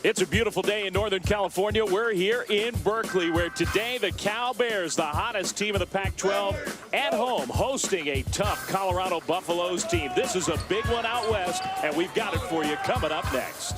It's a beautiful day in Northern California. We're here in Berkeley, where today the Cal Bears, the hottest team of the Pac-12, at home, hosting a tough Colorado Buffaloes team. This is a big one out west, and we've got it for you coming up next.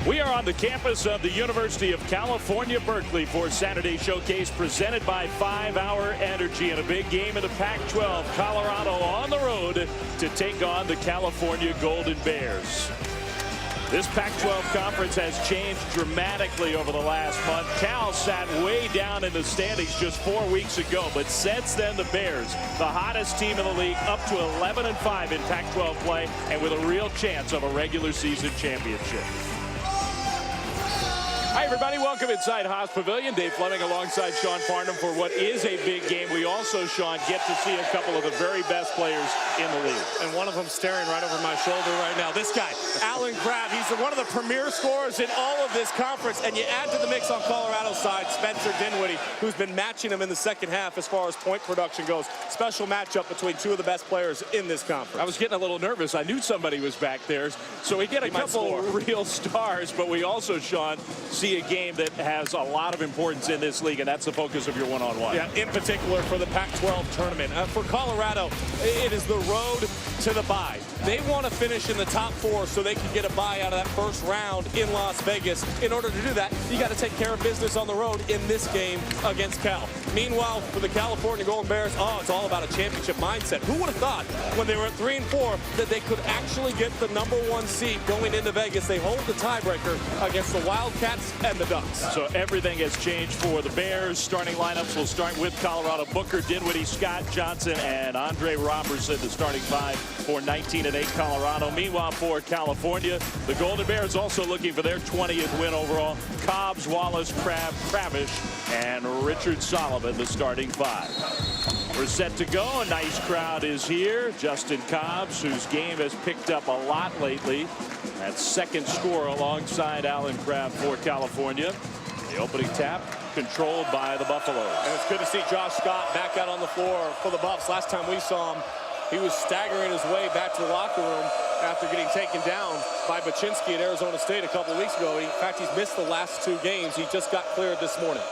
We are on the campus of the University of California, Berkeley for Saturday Showcase presented by 5 Hour Energy, and a big game in the Pac-12. Colorado on the road to take on the California Golden Bears. This Pac-12 conference has changed dramatically over the last month. Cal sat way down in the standings just 4 weeks ago, but since then the Bears, the hottest team in the league, up to 11-5 in Pac-12 play and with a real chance of a regular season championship. Hi, everybody. Welcome inside Haas Pavilion. Dave Fleming alongside Sean Farnum for what is a big game. We also, Sean, get to see a couple of the very best players in the league. And one of them staring right over my shoulder right now. This guy, Crabbe, he's one of the premier scorers in all of this conference. And you add to the mix on Colorado's side, Spencer Dinwiddie, who's been matching him in the second half as far as point production goes. Special matchup between two of the best players in this conference. I was getting a little nervous. I knew somebody was back there. So we get a couple real stars, but we also, Sean, see a game that has a lot of importance in this league, and that's the focus of your one-on-one. Yeah, in particular for the Pac-12 tournament. For Colorado, it is the road to the bye. They want to finish in the top 4 so they can get a bye out of that first round in Las Vegas. In order to do that, you got to take care of business on the road in this game against Cal. Meanwhile, for the California Golden Bears, it's all about a championship mindset. Who would have thought when they were at 3-4 that they could actually get the #1 seed going into Vegas? They hold the tiebreaker against the Wildcats and the Ducks. So everything has changed for the Bears. Starting lineups will start with Colorado: Booker, Dinwiddie, Scott, Johnson, and Andre Robertson, the starting 5 for 19-8 Colorado. Meanwhile, for California, the Golden Bears also looking for their 20th win overall. Cobbs, Wallace, Crabbe, Kravish, and Richard Solomon, the starting 5. We're set to go. A nice crowd is here. Justin Cobbs, whose game has picked up a lot lately. That second score alongside Crabbe for California. The opening tap controlled by the Buffaloes. And it's good to see Josh Scott back out on the floor for the Buffs. Last time we saw him, he was staggering his way back to the locker room after getting taken down by Baczynski at Arizona State a couple of weeks ago. In fact, he's missed the last 2 games. He just got cleared this morning.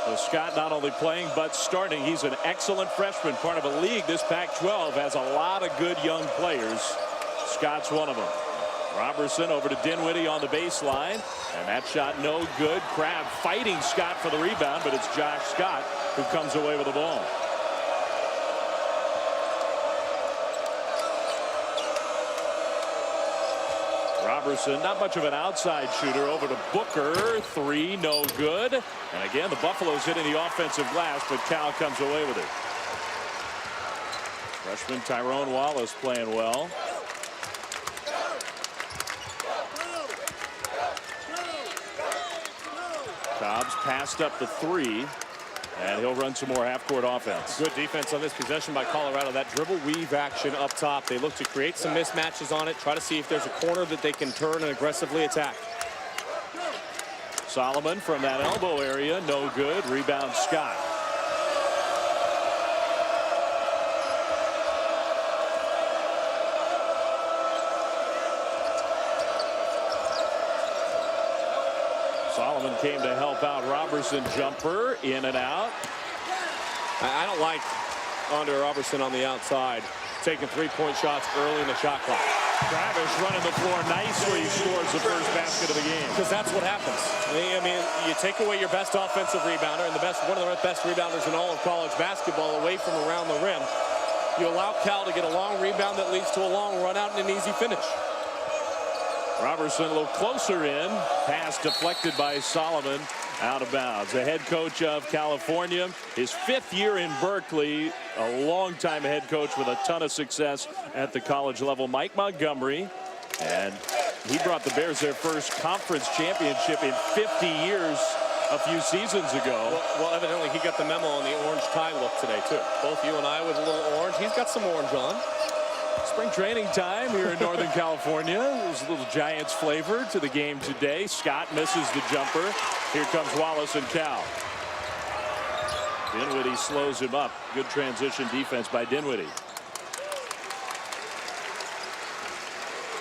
So Scott not only playing but starting. He's an excellent freshman, part of a league. This Pac-12 has a lot of good young players. Scott's one of them. Robertson over to Dinwiddie on the baseline, and that shot no good. Crabbe fighting Scott for the rebound, but it's Josh Scott who comes away with the ball. Robertson, not much of an outside shooter, over to Booker. 3, no good. And again, the Buffaloes hitting the offensive glass, but Cal comes away with it. Freshman Tyrone Wallace playing well. Cobbs passed up the 3, and he'll run some more half-court offense. Good defense on this possession by Colorado. That dribble weave action up top. They look to create some mismatches on it, try to see if there's a corner that they can turn and aggressively attack. Solomon from that elbow area, no good. Rebound Scott. Solomon came to help out. Robertson jumper in and out. I don't like Andre Robertson on the outside taking 3-point shots early in the shot clock. Travis running the floor nicely, scores the first basket of the game. Because that's what happens. I mean, you take away your best offensive rebounder and one of the best rebounders in all of college basketball away from around the rim. You allow Cal to get a long rebound that leads to a long run out and an easy finish. Robertson a little closer in. Pass deflected by Solomon, out of bounds. The head coach of California, his 5th year in Berkeley, a long-time head coach with a ton of success at the college level, Mike Montgomery. And he brought the Bears their first conference championship in 50 years a few seasons ago. Well, evidently he got the memo on the orange tie look today, too. Both you and I with a little orange. He's got some orange on. Spring training time here in Northern California. There's a little Giants flavor to the game today. Scott misses the jumper. Here comes Wallace and Cal. Dinwiddie slows him up. Good transition defense by Dinwiddie.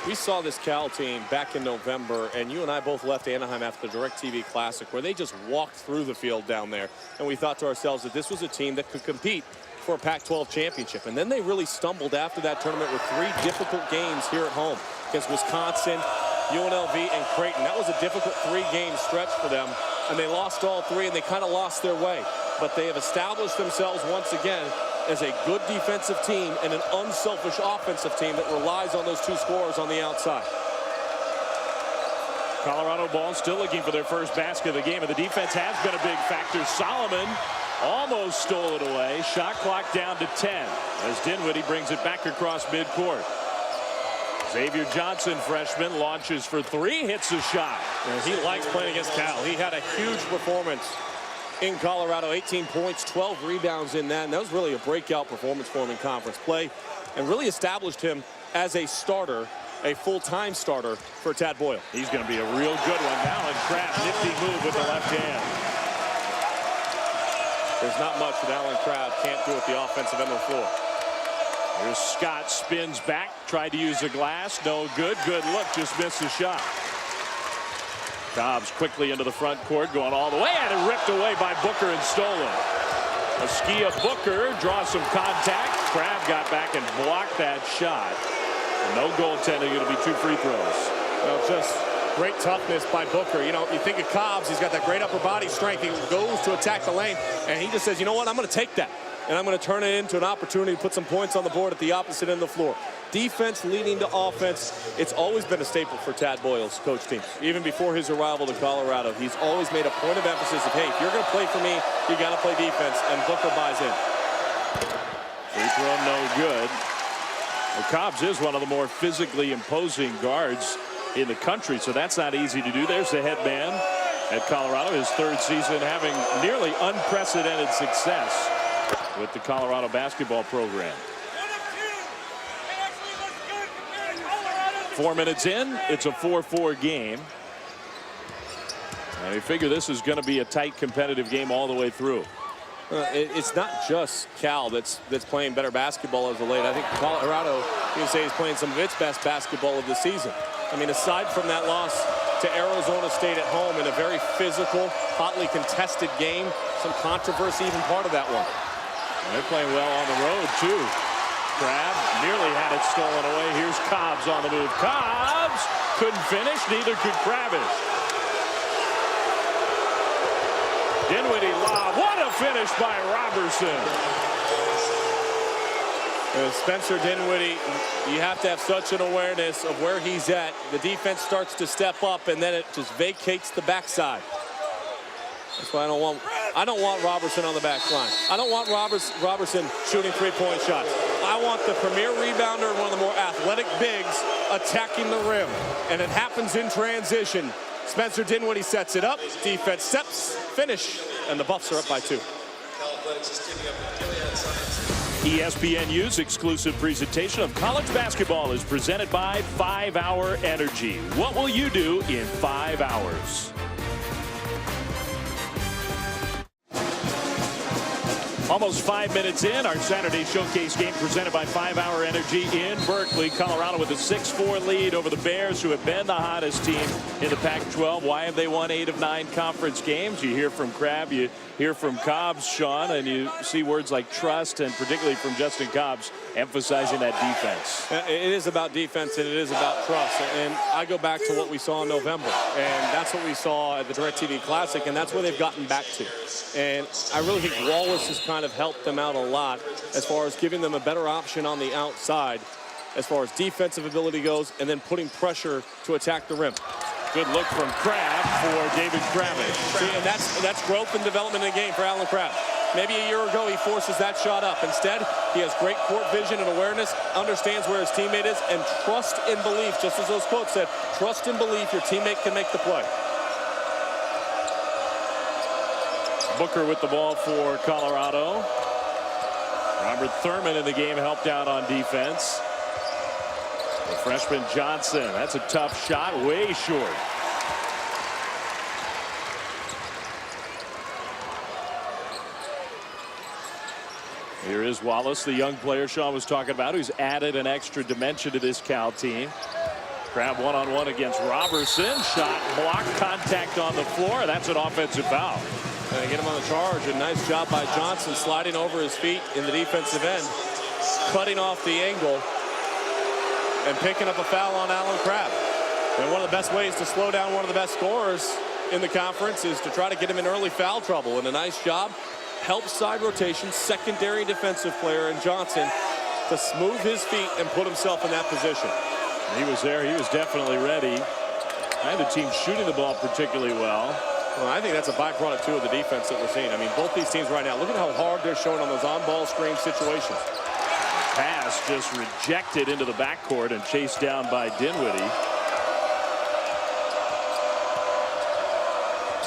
We saw this Cal team back in November, and you and I both left Anaheim after the DirecTV Classic, where they just walked through the field down there. And we thought to ourselves that this was a team that could compete for a Pac-12 championship. And then they really stumbled after that tournament with 3 difficult games here at home against Wisconsin, UNLV, and Creighton. That was a difficult 3-game stretch for them, and they lost all 3, and they kind of lost their way. But they have established themselves once again as a good defensive team and an unselfish offensive team that relies on those 2 scorers on the outside. Colorado ball still looking for their first basket of the game, and the defense has been a big factor. Solomon almost stole it away. Shot clock down to 10 as Dinwiddie brings it back across midcourt. Xavier Johnson, freshman, launches for 3, hits a shot. And he likes playing against Cal. He had a huge performance in Colorado, 18 points, 12 rebounds in that, and that was really a breakout performance for him in conference play, and really established him as a starter, a full-time starter for Tad Boyle. He's going to be a real good one now, and Crabbe, nifty move with the left hand. There's not much that Alan Crabbe can't do at the offensive end of the floor. Here's Scott, spins back, tried to use the glass, no good. Good look, just missed the shot. Cobbs quickly into the front court, going all the way, and it ripped away by Booker and stolen. Askia Booker draws some contact. Crabbe got back and blocked that shot. And no goaltending, it'll be 2 free throws. Well, just great toughness by Booker. You know, you think of Cobbs, he's got that great upper body strength. He goes to attack the lane, and he just says, you know what, I'm going to take that, and I'm going to turn it into an opportunity to put some points on the board at the opposite end of the floor. Defense leading to offense. It's always been a staple for Tad Boyle's coach teams. Even before his arrival to Colorado, he's always made a point of emphasis of, hey, if you're going to play for me, you got to play defense, and Booker buys in. Free throw, no good. Well, Cobbs is one of the more physically imposing guards in the country, so that's not easy to do. There's the head man at Colorado, his 3rd season, having nearly unprecedented success with the Colorado basketball program. 4 minutes in, it's a 4-4 game. And we figure this is going to be a tight, competitive game all the way through. It's not just Cal that's playing better basketball as of late. I think Colorado, you can say, is playing some of its best basketball of the season. I mean, aside from that loss to Arizona State at home in a very physical, hotly contested game, some controversy even part of that one. And they're playing well on the road, too. Crabbe nearly had it stolen away. Here's Cobbs on the move. Cobbs couldn't finish, neither could Crabbe. Dinwiddie lob. What a finish by Robertson. Spencer Dinwiddie, you have to have such an awareness of where he's at. The defense starts to step up, and then it just vacates the backside. That's why I don't want Robertson on the back line. I don't want Robertson shooting 3-point shots. I want the premier rebounder and one of the more athletic bigs attacking the rim. And it happens in transition. Spencer Dinwiddie sets it up. Defense steps, finish, and the Buffs are up by 2. ESPNU's exclusive presentation of college basketball is presented by 5 Hour Energy. What will you do in 5 hours? Almost 5 minutes in, our Saturday showcase game presented by 5 Hour Energy in Berkeley, Colorado, with a 6-4 lead over the Bears, who have been the hottest team in the Pac-12. Why have they won 8 of 9 conference games? You hear from Crabbe, you hear from Cobbs, Sean, and you see words like trust, and particularly from Justin Cobbs, emphasizing that defense. It is about defense, and it is about trust. And I go back to what we saw in November, and that's what we saw at the DirecTV Classic, and that's where they've gotten back to. And I really think Wallace has kind of helped them out a lot as far as giving them a better option on the outside as far as defensive ability goes, and then putting pressure to attack the rim. Good look from Crabbe for David Crabbe. See, and that's growth and development in the game for Alan Crabbe. Maybe a year ago he forces that shot up. Instead, he has great court vision and awareness, understands where his teammate is, and trust and belief, just as those quotes said, trust and belief your teammate can make the play. Booker with the ball for Colorado. Robert Thurman in the game helped out on defense. The freshman Johnson, that's a tough shot, way short. Here is Wallace, the young player Sean was talking about, who's added an extra dimension to this Cal team. Crabbe one-on-one against Robertson. Shot blocked, contact on the floor. That's an offensive foul. Get him on the charge. A nice job by Johnson sliding over his feet in the defensive end, cutting off the angle, and picking up a foul on Alan Crabbe. And one of the best ways to slow down one of the best scorers in the conference is to try to get him in early foul trouble. And a nice job. Helps side rotation, secondary defensive player in Johnson to smooth his feet and put himself in that position. He was there. He was definitely ready. And the team shooting the ball particularly well. Well, I think that's a byproduct, too, of the defense that we're seeing. I mean, both these teams right now, look at how hard they're showing on those on-ball screen situations. Pass just rejected into the backcourt and chased down by Dinwiddie.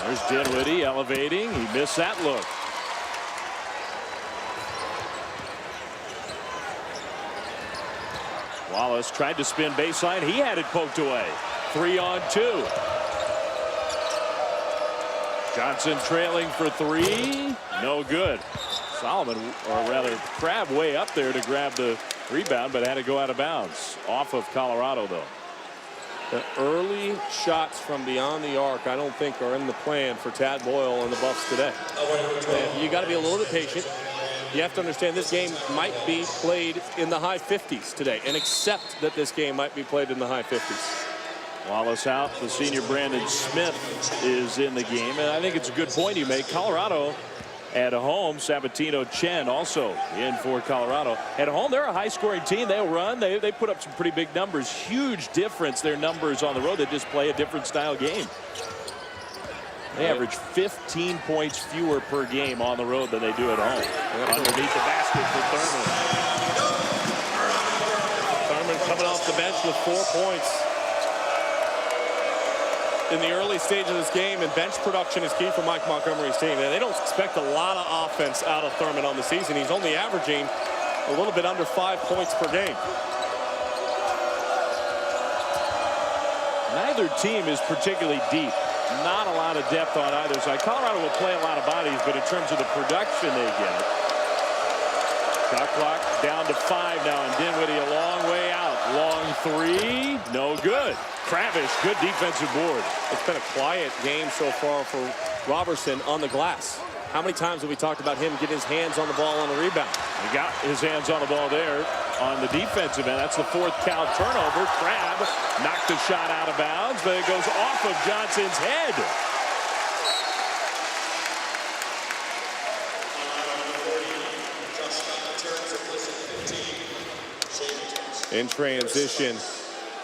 There's Dinwiddie elevating. He missed that look. Wallace tried to spin baseline. He had it poked away. 3-on-2. Johnson trailing for three. No good. Solomon, or rather Crabbe, way up there to grab the rebound, but had to go out of bounds. Off of Colorado, though. The early shots from beyond the arc, I don't think, are in the plan for Tad Boyle and the Buffs today. You got to be a little bit patient. You have to understand this game might be played in the high 50s today, and accept that this game might be played in the high 50s. Wallace out. The senior Brandon Smith is in the game, and I think it's a good point you make. Colorado at home, Sabatino Chen also in for Colorado. At home, they're a high-scoring team. They'll run. They put up some pretty big numbers. Huge difference, their numbers on the road. They just play a different style game. They average 15 points fewer per game on the road than they do at home. Underneath the basket for Thurman. Thurman coming off the bench with 4 points in the early stage of this game, and bench production is key for Mike Montgomery's team. And they don't expect a lot of offense out of Thurman on the season. He's only averaging a little bit under 5 points per game. Neither team is particularly deep. Not a lot of depth on either side. Colorado will play a lot of bodies, but in terms of the production they get. Shot clock down to 5 now, and Dinwiddie a long way out. Long three, no good. Crabbe, good defensive board. It's been a quiet game so far for Robertson on the glass. How many times have we talked about him getting his hands on the ball on the rebound? He got his hands on the ball there on the defensive end. That's the 4th Cal turnover. Crabbe knocked the shot out of bounds, but it goes off of Johnson's head. In transition,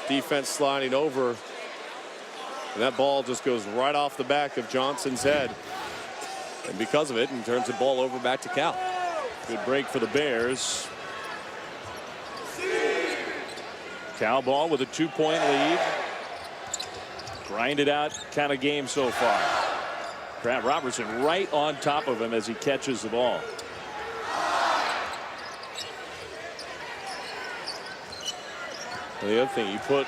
defense sliding over, and that ball just goes right off the back of Johnson's head. And because of it, and turns the ball over back to Cal. Good break for the Bears. Cal ball with a 2-point lead. Grinded out kind of game so far. Crabbe Robertson right on top of him as he catches the ball. The other thing, you put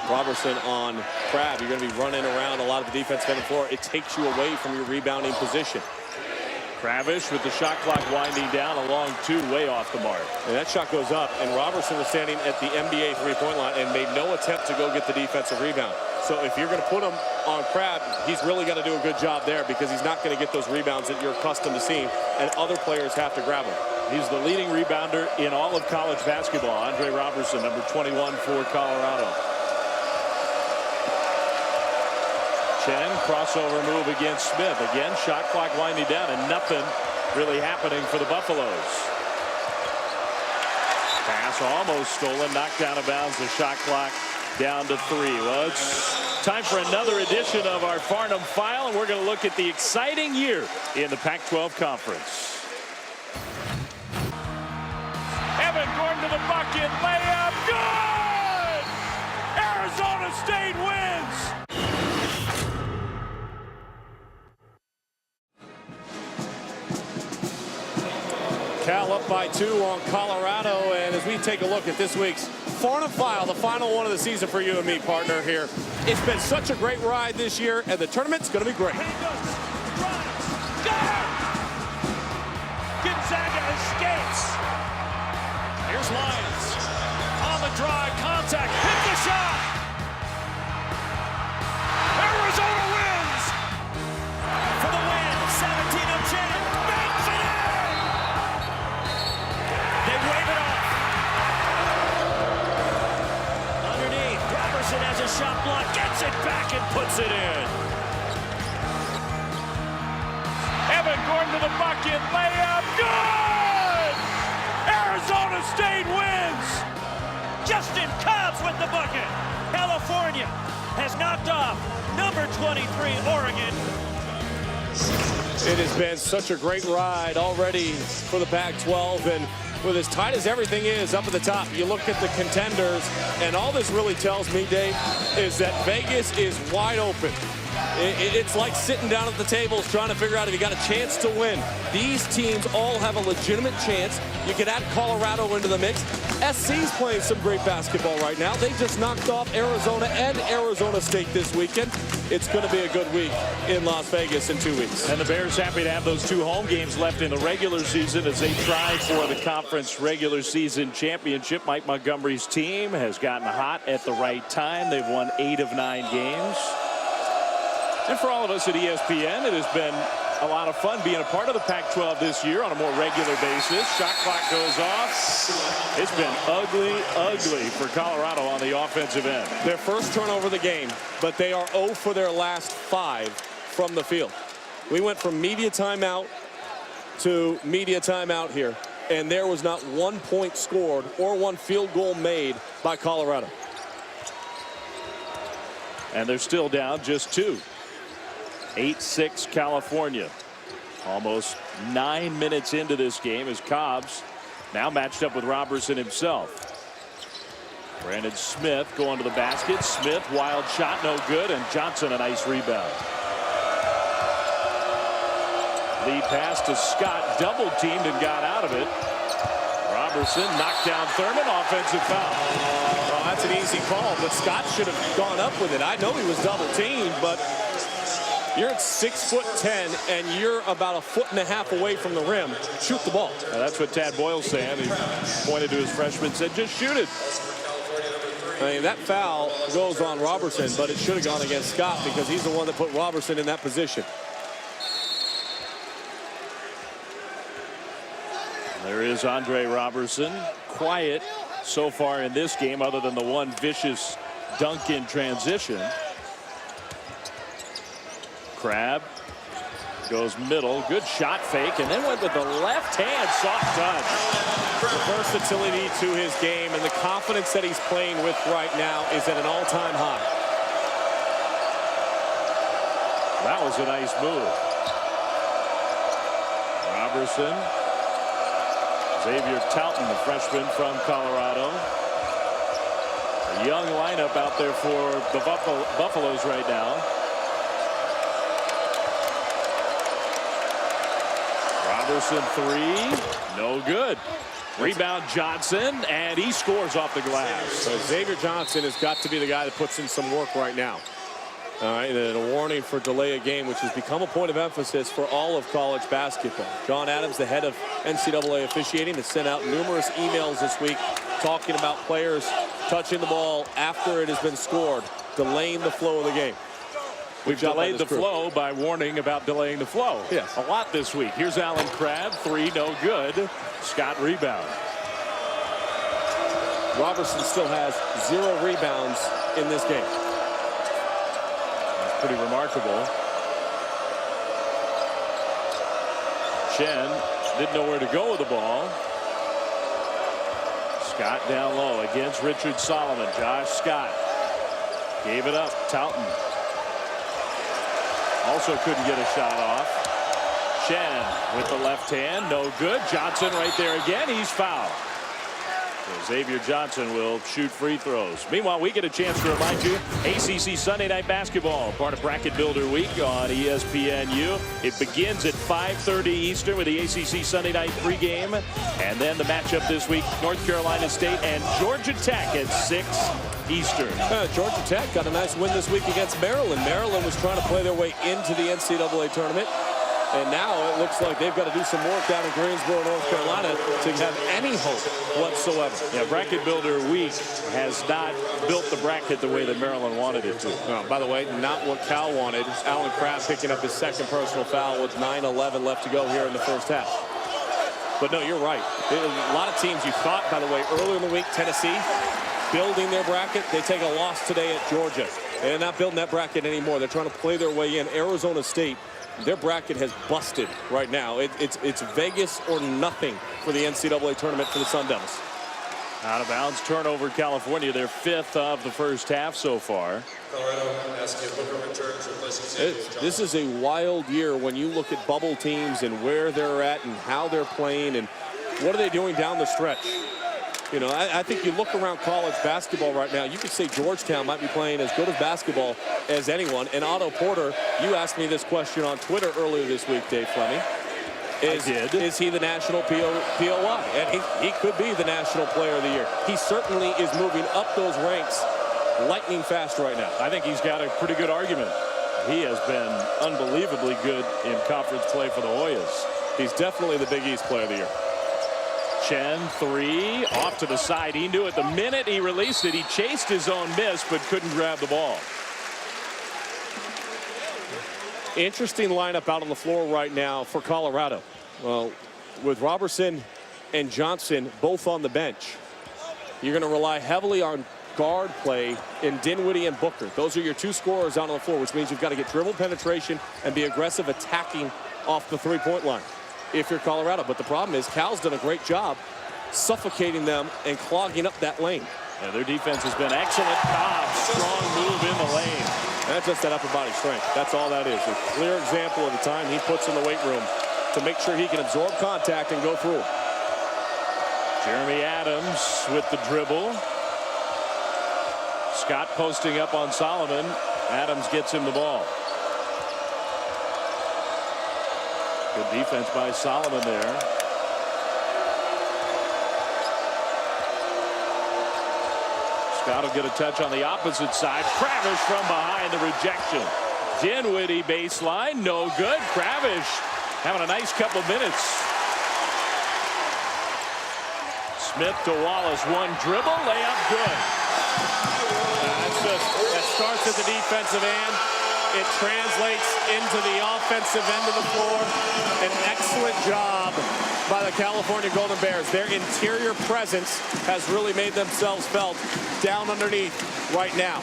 Robertson on Crabbe, you're going to be running around a lot of the defense on the floor. It takes you away from your rebounding position. Crabbe with the shot clock winding down, a long two, way off the mark. And that shot goes up, and Robertson was standing at the NBA three-point line and made no attempt to go get the defensive rebound. So if you're going to put him on Crabbe, he's really got to do a good job there, because he's not going to get those rebounds that you're accustomed to seeing, and other players have to grab him. He's the leading rebounder in all of college basketball. Andre Robertson, number 21 for Colorado. Chen, crossover move against Smith. Again, shot clock winding down, and nothing really happening for the Buffaloes. Pass almost stolen, knocked out of bounds. The shot clock down to 3. Well, it's time for another edition of our Farnum File, and we're going to look at the exciting year in the Pac-12 Conference. Evan Gordon to the bucket, layup, good! Arizona State wins! Cal up by 2 on Colorado, and as we take a look at this week's Farnum file, the final one of the season for you and me, partner, here. It's been such a great ride this year, and the tournament's going to be great. Gonzaga escapes. Here's Lyons on the drive, contact, hit the shot. Arizona wins for the win. 17 of 10, banks it in. They wave it off. Underneath, Robertson has a shot block, gets it back and puts it in. Evan Gordon to the bucket, layup, good! Arizona State wins! Justin Cobbs with the bucket. California has knocked off number 23 Oregon. It has been such a great ride already for the Pac-12, and with as tight as everything is up at the top, you look at the contenders, and all this really tells me, Dave, is that Vegas is wide open. It's like sitting down at the tables trying to figure out if you got a chance to win. These teams all have a legitimate chance. You can add Colorado into the mix. SC's playing some great basketball right now. They just knocked off Arizona and Arizona State this weekend. It's going to be a good week in Las Vegas in 2 weeks. And the Bears happy to have those 2 home games left in the regular season as they try for the conference regular season championship. Mike Montgomery's team has gotten hot at the right time. They've won 8 of 9 games. And for all of us at ESPN, it has been a lot of fun being a part of the Pac-12 this year on a more regular basis. Shot clock goes off. It's been ugly for Colorado on the offensive end. Their first turnover of the game, but they are 0 for their last 5 from the field. We went from media timeout to media timeout here, and there was not 1 point scored or 1 field goal made by Colorado. And they're still down just 2. 8-6 California. Almost 9 minutes into this game as Cobbs now matched up with Robertson himself. Brandon Smith going to the basket. Smith, wild shot, no good, and Johnson a nice rebound. Lead pass to Scott, double teamed and got out of it. Robertson knocked down Thurman, offensive foul. Well, that's an easy call, but Scott should have gone up with it. I know he was double teamed, but you're at 6'10", and you're about 1.5 feet away from the rim. Shoot the ball. Now that's what Tad Boyle's saying. He pointed to his freshman, said, just shoot it. I mean, that foul goes on Robertson, but it should have gone against Scott because he's the one that put Robertson in that position. There is Andre Robertson. Quiet so far in this game, other than the one vicious dunk in transition. Crabbe goes middle, good shot fake, and then went with the left hand, soft touch. The versatility to his game and the confidence that he's playing with right now is at an all-time high. That was a nice move. Robertson, Xavier Tauton, the freshman from Colorado. A young lineup out there for the Buffaloes right now. Robertson three, no good. Rebound Johnson, and he scores off the glass. So Xavier Johnson has got to be the guy that puts in some work right now. All right, and a warning for delay a game, which has become a point of emphasis for all of college basketball. John Adams, the head of NCAA officiating, has sent out numerous emails this week talking about players touching the ball after it has been scored, delaying the flow of the game. We've delayed the flow by warning about delaying the flow. Yes. A lot this week. Here's Alan Crabbe, three, no good. Scott rebound. Robertson still has 0 rebounds in this game. That's pretty remarkable. Chen didn't know where to go with the ball. Scott down low against Richard Solomon. Josh Scott gave it up. Tauton also couldn't get a shot off. Chen with the left hand, no good. Johnson right there again. He's fouled. Xavier Johnson will shoot free throws. Meanwhile, we get a chance to remind you, ACC Sunday Night Basketball, part of Bracket Builder Week on ESPNU. It begins at 5:30 Eastern with the ACC Sunday Night pregame. And then the matchup this week, North Carolina State and Georgia Tech at 6 Eastern. Georgia Tech got a nice win this week against Maryland. Maryland was trying to play their way into the NCAA tournament. And now it looks like they've got to do some work down in Greensboro, North Carolina to have any hope whatsoever. Yeah, Bracket Builder Week has not built the bracket the way that Maryland wanted it to. By the way, not what Cal wanted. Alan Crabbe picking up his second personal foul with 9:11 left to go here in the first half. But no, you're right. A lot of teams you thought, by the way, earlier in the week, Tennessee, building their bracket. They take a loss today at Georgia. They're not building that bracket anymore. They're trying to play their way in. Arizona State, their bracket has busted right now. It's Vegas or nothing for the NCAA tournament for the Sun Devils. Out of bounds turnover, California. They're 5th of the first half so far. This is a wild year when you look at bubble teams and where they're at and how they're playing and what are they doing down the stretch. You know, I think you look around college basketball right now, you could say Georgetown might be playing as good as basketball as anyone. And Otto Porter, you asked me this question on Twitter earlier this week, Dave Fleming. Is he the national POI? And he could be the national player of the year. He certainly is moving up those ranks lightning fast right now. I think he's got a pretty good argument. He has been unbelievably good in conference play for the Hoyas. He's definitely the Big East player of the year. Chen, 3, off to the side. He knew it the minute he released it. He chased his own miss, but couldn't grab the ball. Interesting lineup out on the floor right now for Colorado. Well, with Robertson and Johnson both on the bench, you're going to rely heavily on guard play in Dinwiddie and Booker. Those are your two scorers out on the floor, which means you've got to get dribble penetration and be aggressive attacking off the three-point line if you're Colorado. But the problem is Cal's done a great job suffocating them and clogging up that lane. Yeah, their defense has been excellent. Cobb, strong move in the lane. That's just that upper body strength. That's all that is. A clear example of the time he puts in the weight room to make sure he can absorb contact and go through. Jeremy Adams with the dribble. Scott posting up on Solomon. Adams gets him the ball. Good defense by Solomon there. Scott will get a touch on the opposite side. Crabbe from behind, the rejection. Dinwiddie baseline, no good. Crabbe having a nice couple minutes. Smith to Wallace, one dribble, layup good. That starts at the defensive end. It translates into the offensive end of the floor. An excellent job by the California Golden Bears. Their interior presence has really made themselves felt down underneath right now.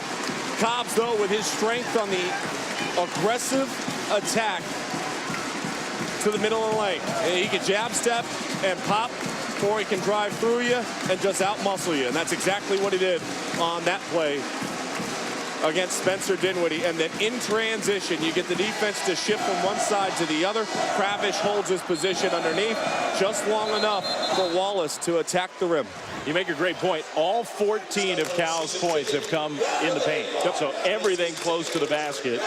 Cobbs, though, with his strength on the aggressive attack to the middle of the lane. He can jab step and pop, or he can drive through you and just out-muscle you. And that's exactly what he did on that play against Spencer Dinwiddie. And then in transition, you get the defense to shift from one side to the other. Crabbe holds his position underneath just long enough for Wallace to attack the rim. You make a great point. All 14 of Cal's points have come in the paint. So everything close to the basket.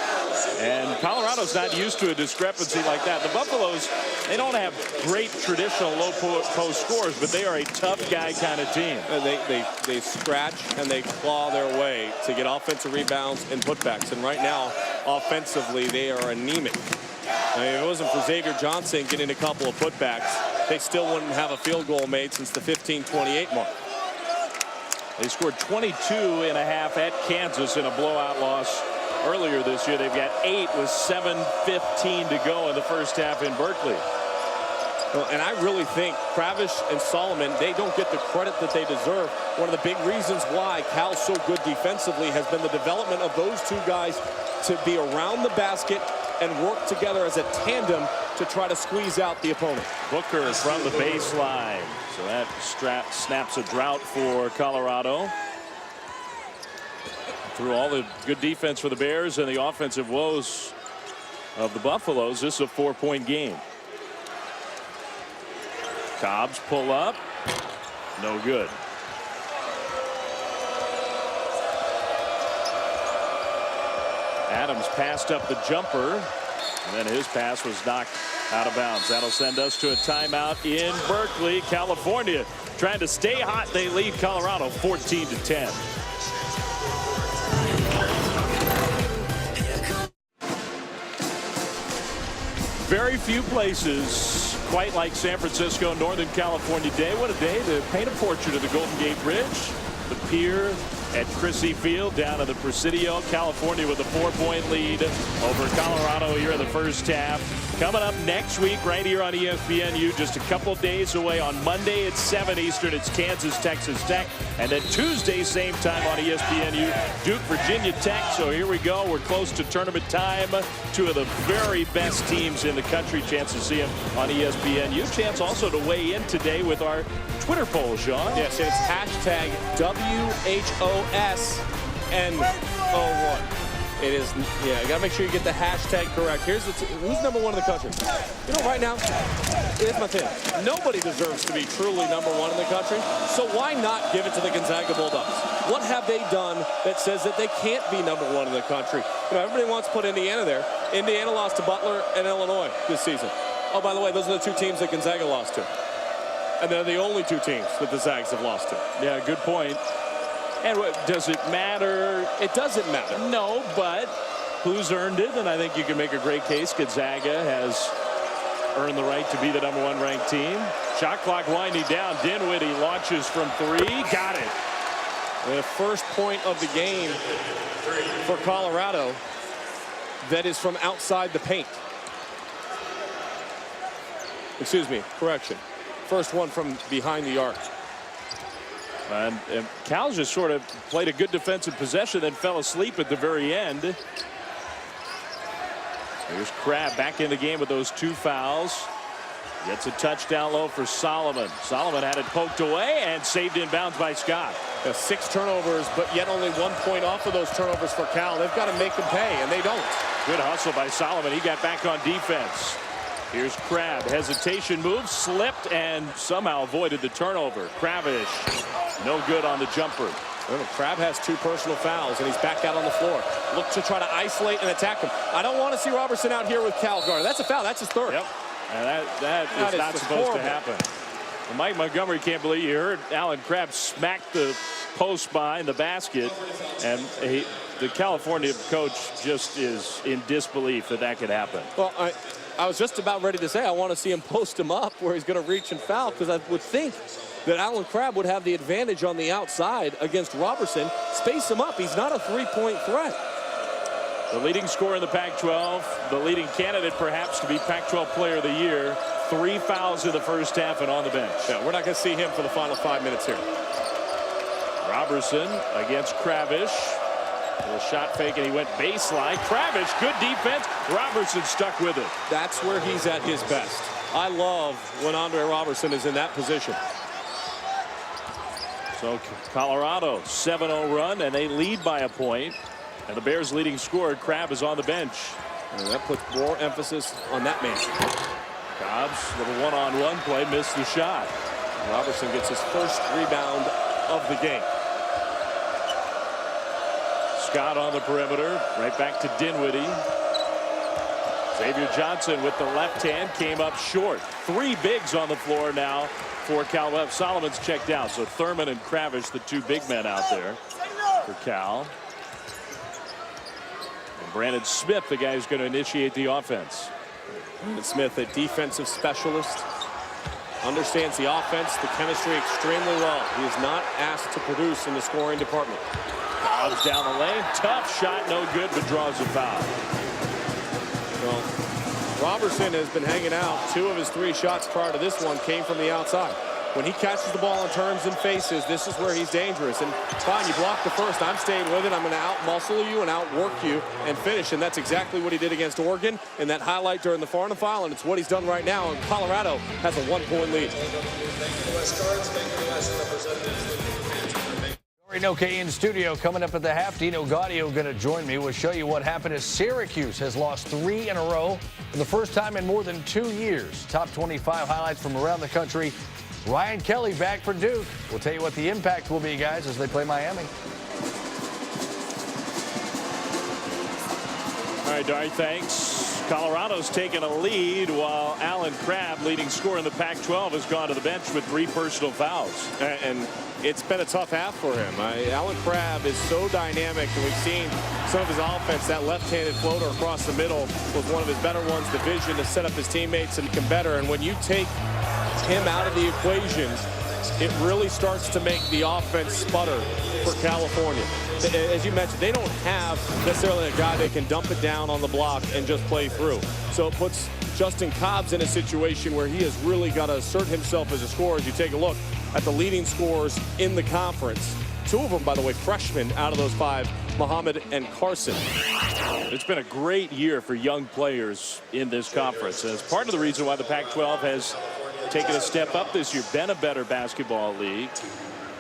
And Colorado's not used to a discrepancy like that. The Buffaloes, they don't have great traditional low post scores, but they are a tough guy kind of team. And they scratch and they claw their way to get offensive rebounds and putbacks. And right now, offensively, they are anemic. I mean, if it wasn't for Xavier Johnson getting a couple of putbacks, they still wouldn't have a field goal made since the 15-28 mark. They scored 22 and a half at Kansas in a blowout loss earlier this year. They've got 8 with 7:15 to go in the first half in Berkeley. Well, and I really think Crabbe and Solomon, they don't get the credit that they deserve. One of the big reasons why Cal's so good defensively has been the development of those two guys to be around the basket and work together as a tandem to try to squeeze out the opponent. Booker from the baseline. So that snaps a drought for Colorado. Through all the good defense for the Bears and the offensive woes of the Buffaloes, this is a 4-point game. Cobb's pull up. No good. Adams passed up the jumper, and then his pass was knocked out of bounds. That'll send us to a timeout in Berkeley, California. Trying to stay hot, they lead Colorado 14-10. Very few places quite like San Francisco, Northern California day. What a day to paint a portrait of the Golden Gate Bridge. The pier at Crissy Field down to the Presidio. California with a 4-point lead over Colorado here in the first half. Coming up next week right here on ESPNU, just a couple days away on Monday at 7 Eastern. It's Kansas, Texas Tech. And then Tuesday, same time on ESPNU, Duke, Virginia Tech. So here we go. We're close to tournament time. Two of the very best teams in the country. Chance to see them on ESPNU. Chance also to weigh in today with our Twitter poll, Sean. Yes, it's hashtag WHOSN01. It is, yeah, you got to make sure you get the hashtag correct. Here's who's number one in the country. You know, right now, here's my thing. Nobody deserves to be truly number one in the country, so why not give it to the Gonzaga Bulldogs? What have they done that says that they can't be number one in the country? You know, everybody wants to put Indiana there. Indiana lost to Butler and Illinois this season. Oh, by the way, those are the two teams that Gonzaga lost to. And they're the only two teams that the Zags have lost to. Yeah, good point. And does it matter? It doesn't matter. No, but who's earned it? And I think you can make a great case. Gonzaga has earned the right to be the number one ranked team. Shot clock winding down. Dinwiddie launches from three. Got it. The first point of the game for Colorado that is from outside the paint. Excuse me, correction. First one from behind the arc. And Cal just sort of played a good defensive possession, then fell asleep at the very end. Here's Crabbe back in the game with those two fouls. Gets a touchdown low for Solomon. Solomon had it poked away and saved in bounds by Scott. 6 turnovers, but yet only 1 point off of those turnovers for Cal. They've got to make them pay, and they don't. Good hustle by Solomon. He got back on defense. Here's Crabbe. Hesitation move, slipped, and somehow avoided the turnover. Crabbish, no good on the jumper. Remember, Crabbe has 2 personal fouls, and he's back out on the floor. Look to try to isolate and attack him. I don't want to see Robertson out here with Cal guard. That's a foul. That's his 3rd. Yep. And that is not supposed to happen. And Mike Montgomery can't believe you heard Alan Crabbe smack the post behind the basket, and the California coach just is in disbelief that could happen. Well, I was just about ready to say I want to see him post him up where he's going to reach and foul, because I would think that Alan Crabbe would have the advantage on the outside against Robertson. Space him up. He's not a 3-point threat. The leading scorer in the Pac-12, the leading candidate perhaps to be Pac-12 Player of the Year. 3 fouls in the first half and on the bench. Yeah, we're not going to see him for the final 5 minutes here. Robertson against Crabbish. A little shot fake, and he went baseline. Crabbish, good defense. Robertson stuck with it. That's where he's at his best. I love when Andre Robertson is in that position. So Colorado, 7-0 run, and they lead by a point. And the Bears' leading scorer, Crabbe, is on the bench. And that puts more emphasis on that man. Cobbs, little one-on-one play, missed the shot. Robertson gets his first rebound of the game. Scott on the perimeter, right back to Dinwiddie. Xavier Johnson with the left hand came up short. 3 bigs on the floor now for Cal. Solomon's checked out, so Thurman and Crabbish, the 2 big men out there for Cal. And Brandon Smith, the guy who's going to initiate the offense. Brandon Smith, a defensive specialist, understands the offense, the chemistry extremely well. He is not asked to produce in the scoring department. Cobbs down the lane, tough shot, no good, but draws a foul. Well, Robertson has been hanging out. 2 of his 3 shots prior to this one came from the outside. When he catches the ball and turns and faces, this is where he's dangerous. And fine, you blocked the first. I'm staying with it. I'm going to out-muscle you and outwork you and finish. And that's exactly what he did against Oregon in that highlight during the Farnum foul. And it's what he's done right now. And Colorado has a 1-point lead. Okay, in studio coming up at the half. Dino Gaudio going to join me. We'll show you what happened as Syracuse has lost 3 in a row for the first time in more than 2 years. Top 25 highlights from around the country. Ryan Kelly back for Duke. We'll tell you what the impact will be, guys, as they play Miami. All right, Dari, thanks. Colorado's taken a lead while Alan Crabbe, leading scorer in the Pac-12, has gone to the bench with 3 personal fouls. And it's been a tough half for him. Alan Crabbe is so dynamic, and we've seen some of his offense. That left-handed floater across the middle was one of his better ones. The vision to set up his teammates and become better. And when you take him out of the equation, it really starts to make the offense sputter for California. As you mentioned, they don't have necessarily a guy that can dump it down on the block and just play through. So it puts Justin Cobbs in a situation where he has really got to assert himself as a scorer. As you take a look at the leading scorers in the conference, 2 of them, by the way, freshmen out of those 5, Muhammad and Carson. It's been a great year for young players in this conference. And it's part of the reason why the Pac-12 has taken a step up this year, been a better basketball league.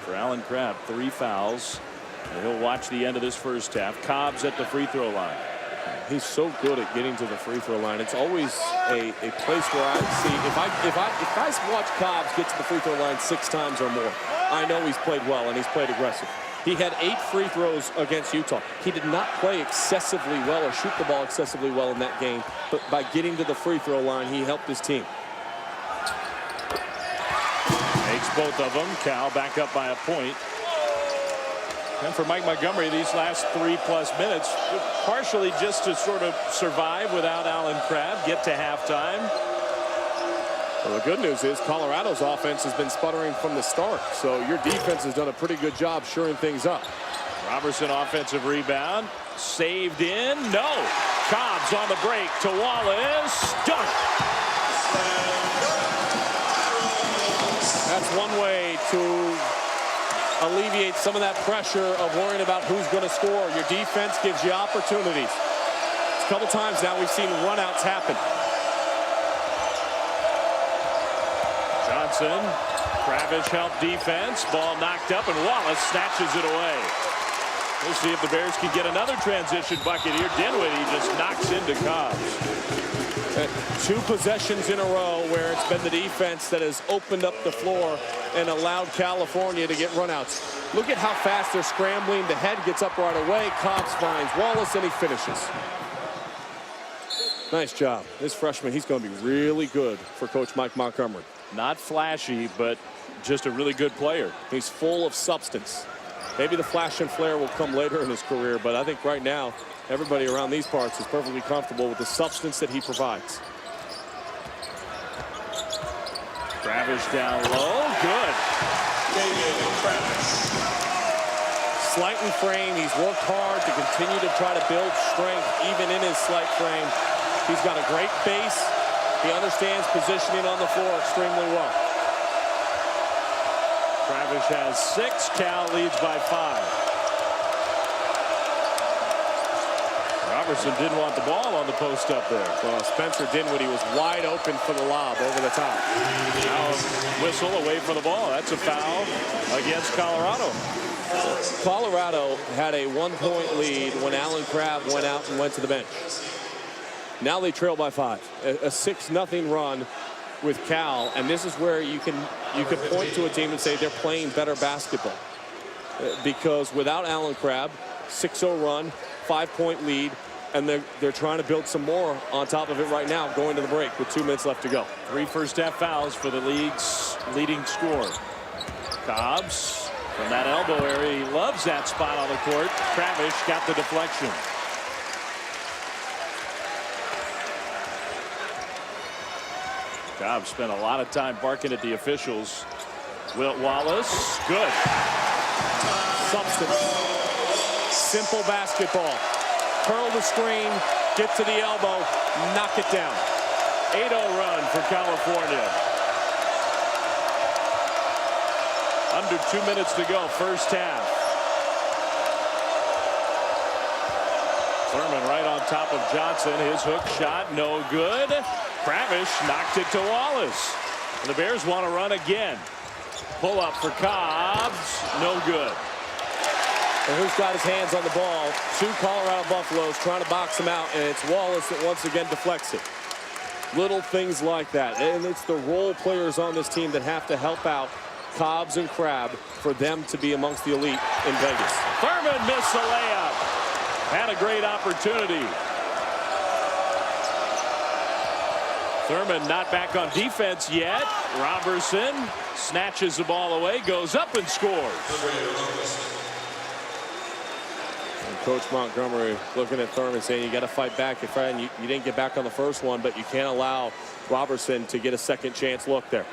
For Alan Crabbe, 3 fouls. And he'll watch the end of this first half. Cobbs at the free throw line. He's so good at getting to the free throw line. It's always a place where I see if I watch Cobbs get to the free throw line 6 times or more, I know he's played well and he's played aggressive. He had 8 free throws against Utah. He did not play excessively well or shoot the ball excessively well in that game, but by getting to the free throw line, he helped his team. Makes both of them. Cal back up by a point. And for Mike Montgomery, these last 3+ minutes, partially just to sort of survive without Alan Crabbe, get to halftime. Well, the good news is Colorado's offense has been sputtering from the start, so your defense has done a pretty good job shoring things up. Robertson offensive rebound, saved in, no. Cobbs on the break to Wallace, dunk. That's one way to alleviate some of that pressure of worrying about who's going to score. Your defense gives you opportunities. A couple times now we've seen runouts happen. Johnson, Crabbe help defense, ball knocked up, and Wallace snatches it away. We'll see if the Bears can get another transition bucket here. Dinwiddie just knocks into Cobbs. 2 possessions in a row where it's been the defense that has opened up the floor and allowed California to get runouts. Look at how fast they're scrambling. The head gets up right away. Cobbs finds Wallace, and he finishes. Nice job. This freshman, he's going to be really good for Coach Mike Montgomery. Not flashy, but just a really good player. He's full of substance. Maybe the flash and flare will come later in his career, but I think right now, everybody around these parts is perfectly comfortable with the substance that he provides. Crabbe down low, good. Slight in frame, he's worked hard to continue to try to build strength even in his slight frame. He's got a great base. He understands positioning on the floor extremely well. Crabbe has 6, Cal leads by 5. Robertson didn't want the ball on the post up there. Well, Spencer Dinwiddie was wide open for the lob over the top. Now whistle away from the ball. That's a foul against Colorado. Colorado had a 1-point lead when Alan Crabbe went out and went to the bench. Now they trail by 5. A 6-0 run with Cal, and this is where you can point to a team and say they're playing better basketball. Because without Alan Crabbe, 6-0 run, 5-point lead, and they're trying to build some more on top of it right now, going to the break with 2 minutes left to go. 3 first-half fouls for the league's leading scorer. Cobbs from that elbow area. He loves that spot on the court. Crabbe got the deflection. Cobbs spent a lot of time barking at the officials. Wilt Wallace, good. Substance. Simple basketball. Curl the screen, get to the elbow, knock it down. 8-0 run for California. Under 2 minutes to go, first half. Thurman right on top of Johnson. His hook shot, no good. Crabbe knocked it to Wallace. And the Bears want to run again. Pull up for Cobbs, no good. And who's got his hands on the ball? 2 Colorado Buffaloes trying to box him out, and it's Wallace that once again deflects it. Little things like that. And it's the role players on this team that have to help out Cobbs and Crabbe for them to be amongst the elite in Vegas. Thurman missed the layup. Had a great opportunity. Thurman not back on defense yet. Robertson snatches the ball away, goes up and scores. And Coach Montgomery looking at Thurman saying you got to fight back. Your friend, you didn't get back on the first one, but you can't allow Robertson to get a second chance look there.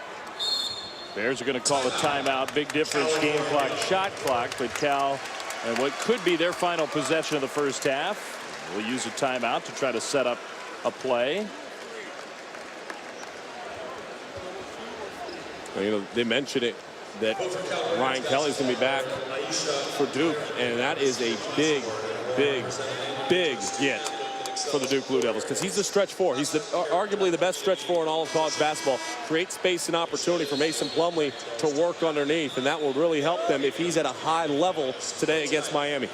Bears are going to call a timeout. Big difference, game clock, shot clock. But Cal, and what could be their final possession of the first half, will use a timeout to try to set up a play. Well, you know, they mentioned it that Ryan Kelly's going to be back for Duke, and that is a big get for the Duke Blue Devils, because he's the stretch four. He's arguably the best stretch four in all of college basketball. Create space and opportunity for Mason Plumlee to work underneath, and that will really help them if he's at a high level today against Miami.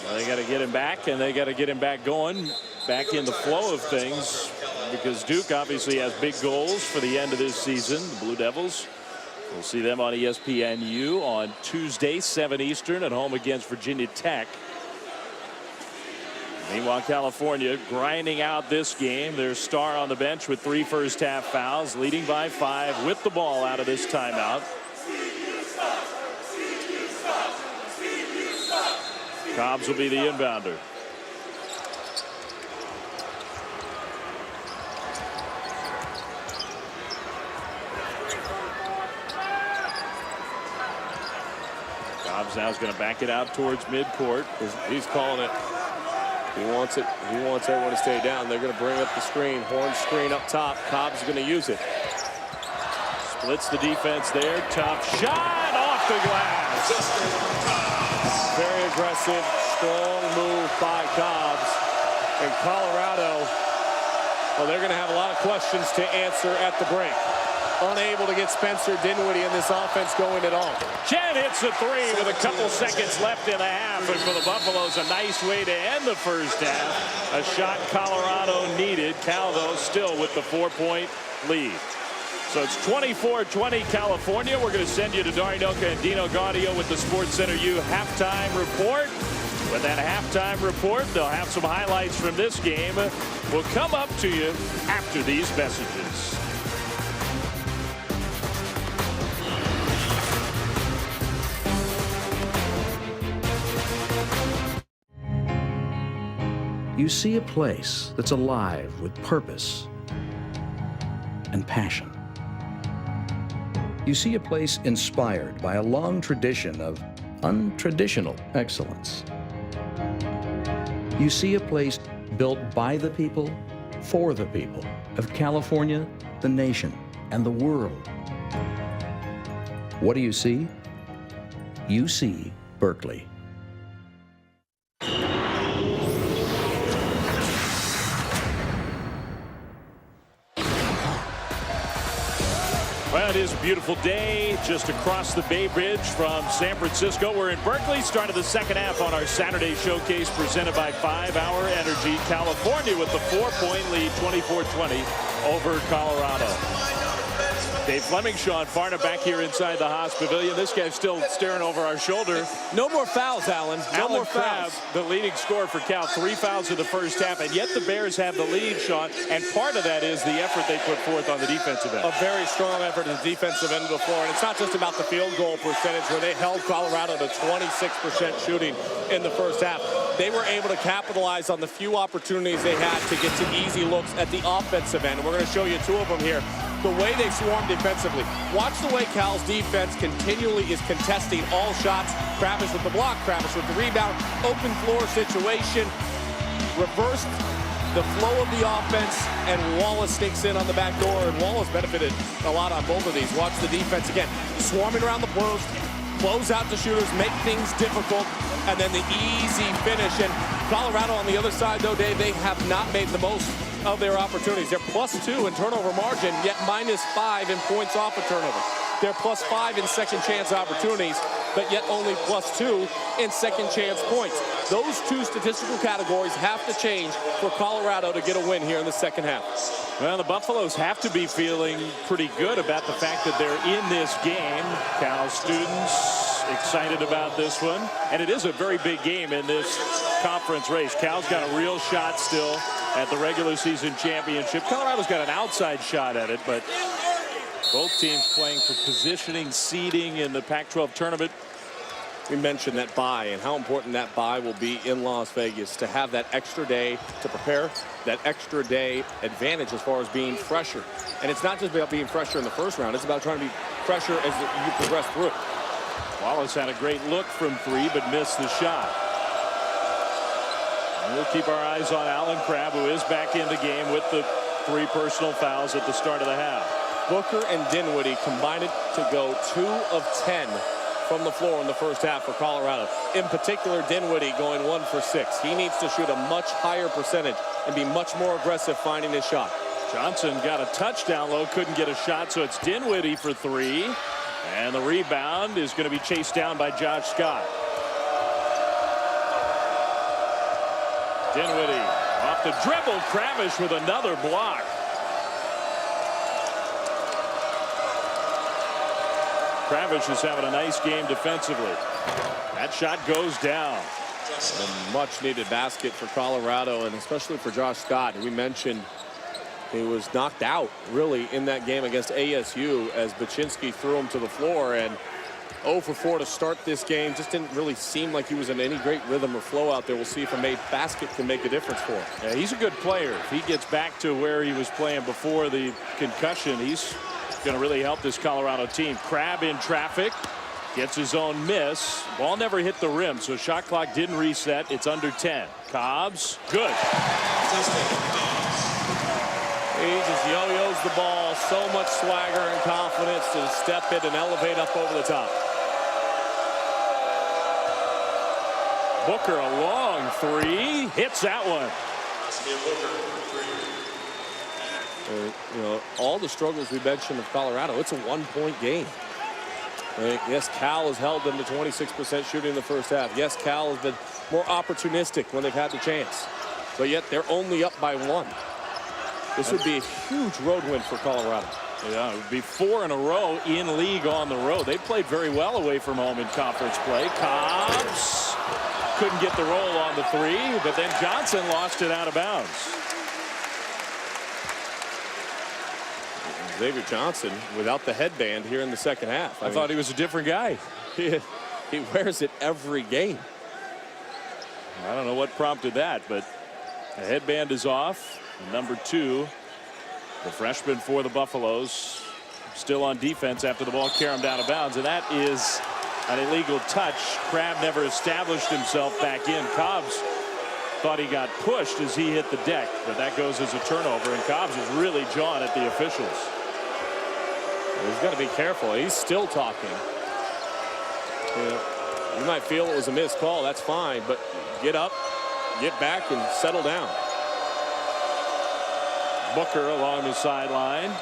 Well, they got to get him back, and they got to get him back going, back in the flow of things, because Duke obviously has big goals for the end of this season. The Blue Devils, we'll see them on ESPNU on Tuesday, 7 Eastern, at home against Virginia Tech. Meanwhile, California grinding out this game. Their star on the bench with 3 first-half fouls, leading by 5 with the ball out of this timeout. Cobbs will be the inbounder. Cobbs now is going to back it out towards midcourt. He's calling it. He wants it. He wants everyone to stay down. They're going to bring up the screen. Horn screen up top. Cobbs is going to use it. Splits the defense there. Tough shot off the glass. Very aggressive, strong move by Cobbs. And Colorado, well, they're going to have a lot of questions to answer at the break. Unable to get Spencer Dinwiddie in this offense going at all. Chen hits a 3 with a couple seconds left in the half, and for the Buffaloes, a nice way to end the first half. A shot Colorado needed. Cal, though, still with the 4-point lead. So it's 24-20 California. We're going to send you to Darinoka and Dino Gaudio with the SportsCenter U halftime report. With that halftime report, they'll have some highlights from this game. We'll come up to you after these messages. You see a place that's alive with purpose and passion. You see a place inspired by a long tradition of untraditional excellence. You see a place built by the people, for the people of California, the nation, and the world. What do you see? You see Berkeley. Well, it is a beautiful day just across the Bay Bridge from San Francisco. We're in Berkeley, started the second half on our Saturday showcase presented by 5 Hour Energy. California with the 4-point lead, 24-20 over Colorado. Dave Fleming, Sean Farnum back here inside the Haas Pavilion. This guy's still staring over our shoulder. No more fouls, Alan. No more Crabbe, fouls. the leading scorer for Cal, 3 fouls in the first half, and yet the Bears have the lead, Sean, and part of that is the effort they put forth on the defensive end. A very strong effort at the defensive end of the floor, and it's not just about the field goal percentage where they held Colorado to 26% shooting in the first half. They were able to capitalize on the few opportunities they had to get to easy looks at the offensive end. And we're going to show you 2 of them here. The way they swarm defensively. Watch the way Cal's defense continually is contesting all shots. Crabbe with the block, Crabbe with the rebound, open floor situation, reversed the flow of the offense, and Wallace sneaks in on the back door, and Wallace benefited a lot on both of these. Watch the defense again, swarming around the post, close out the shooters, make things difficult, and then the easy finish. And Colorado on the other side, though, Dave, they have not made the most of their opportunities. They're +2 in turnover margin, yet -5 in points off a turnover. They're +5 in second chance opportunities, but yet only +2 in second chance points. Those 2 statistical categories have to change for Colorado to get a win here in the second half. Well, the Buffaloes have to be feeling pretty good about the fact that they're in this game. Cal students excited about this one, and it is a very big game in this conference race. Cal's got a real shot still at the regular season championship. Colorado's got an outside shot at it, but both teams playing for positioning, seeding in the Pac-12 tournament. We mentioned that bye and how important that bye will be in Las Vegas, to have that extra day to prepare, that extra day advantage as far as being fresher. And it's not just about being fresher in the first round, it's about trying to be fresher as you progress through. Wallace had a great look from three, but missed the shot. And we'll keep our eyes on Alan Crabbe, who is back in the game with the 3 personal fouls at the start of the half. Booker and Dinwiddie combined to go 2 of 10 from the floor in the first half for Colorado. In particular, Dinwiddie going 1 for 6. He needs to shoot a much higher percentage and be much more aggressive finding his shot. Johnson got a touchdown low, couldn't get a shot, so it's Dinwiddie for 3. And the rebound is going to be chased down by Josh Scott. Dinwiddie off the dribble. Crabbe with another block. Crabbe is having a nice game defensively. That shot goes down. A much needed basket for Colorado, and especially for Josh Scott. We mentioned he was knocked out really in that game against ASU as Baczynski threw him to the floor, and 0 for 4 to start this game. Just didn't really seem like he was in any great rhythm or flow out there. We'll see if a made basket can make a difference for him. Yeah, he's a good player. If he gets back to where he was playing before the concussion, he's going to really help this Colorado team. Crabbe in traffic, gets his own miss. Ball never hit the rim, so shot clock didn't reset. It's under 10. Cobbs, good. He just yo-yos the ball. So much swagger and confidence to step in and elevate up over the top. Booker, a long 3, hits that one. You know, all the struggles we mentioned of Colorado, it's a 1-point game. Yes, Cal has held them to 26% shooting in the first half. Yes, Cal has been more opportunistic when they've had the chance. But yet they're only up by 1. This would be a huge road win for Colorado. Yeah, it would be 4 in a row in league on the road. They played very well away from home in conference play. Cobbs couldn't get the roll on the 3, but then Johnson lost it out of bounds. Xavier Johnson without the headband here in the second half. I thought he was a different guy. He wears it every game. I don't know what prompted that, but the headband is off. Number 2, the freshman for the Buffaloes, still on defense after the ball caromed out of bounds, and that is an illegal touch. Crabbe never established himself back in. Cobbs thought he got pushed as he hit the deck, but that goes as a turnover, and Cobbs is really jawing at the officials. He's got to be careful. He's still talking. You might feel it was a missed call. That's fine, but get up, get back, and settle down. Booker along the sideline.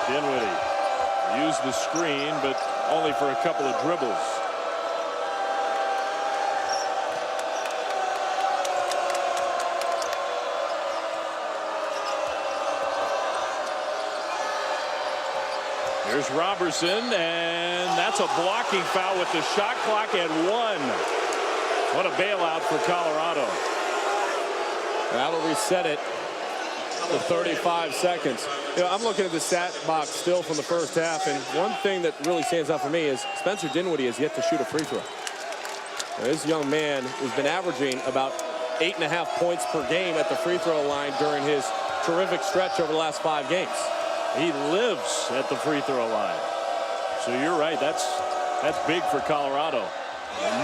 Dinwiddie used the screen, but only for a couple of dribbles. Here's Robertson, and that's a blocking foul with the shot clock at 1. What a bailout for Colorado. That'll reset it to 35 seconds. You know, I'm looking at the stat box still from the first half, and one thing that really stands out for me is Spencer Dinwiddie has yet to shoot a free throw. Now, this young man has been averaging about 8.5 points per game at the free throw line during his terrific stretch over the last 5 games. He lives at the free throw line. So you're right. That's big for Colorado.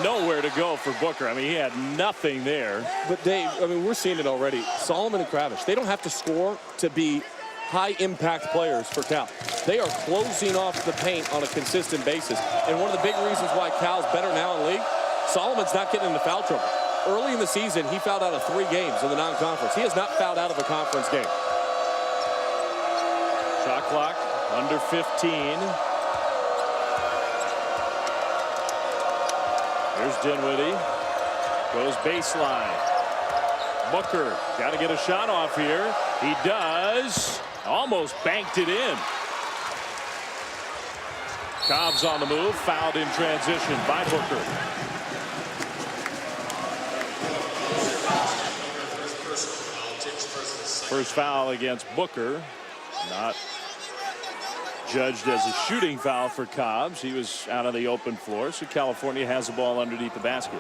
Nowhere to go for Booker. I mean, he had nothing there. But Dave, I mean, we're seeing it already. Solomon and Crabbe, they don't have to score to be high-impact players for Cal. They are closing off the paint on a consistent basis. And one of the big reasons why Cal's better now in league, Solomon's not getting into foul trouble. Early in the season, he fouled out of 3 games in the non-conference. He has not fouled out of a conference game. Shot clock under 15. Here's Dinwiddie. Goes baseline. Booker got to get a shot off here. He does. Almost banked it in. Cobb's on the move, fouled in transition by Booker. First foul against Booker. Not judged as a shooting foul for Cobbs. He was out on the open floor, so California has the ball underneath the basket.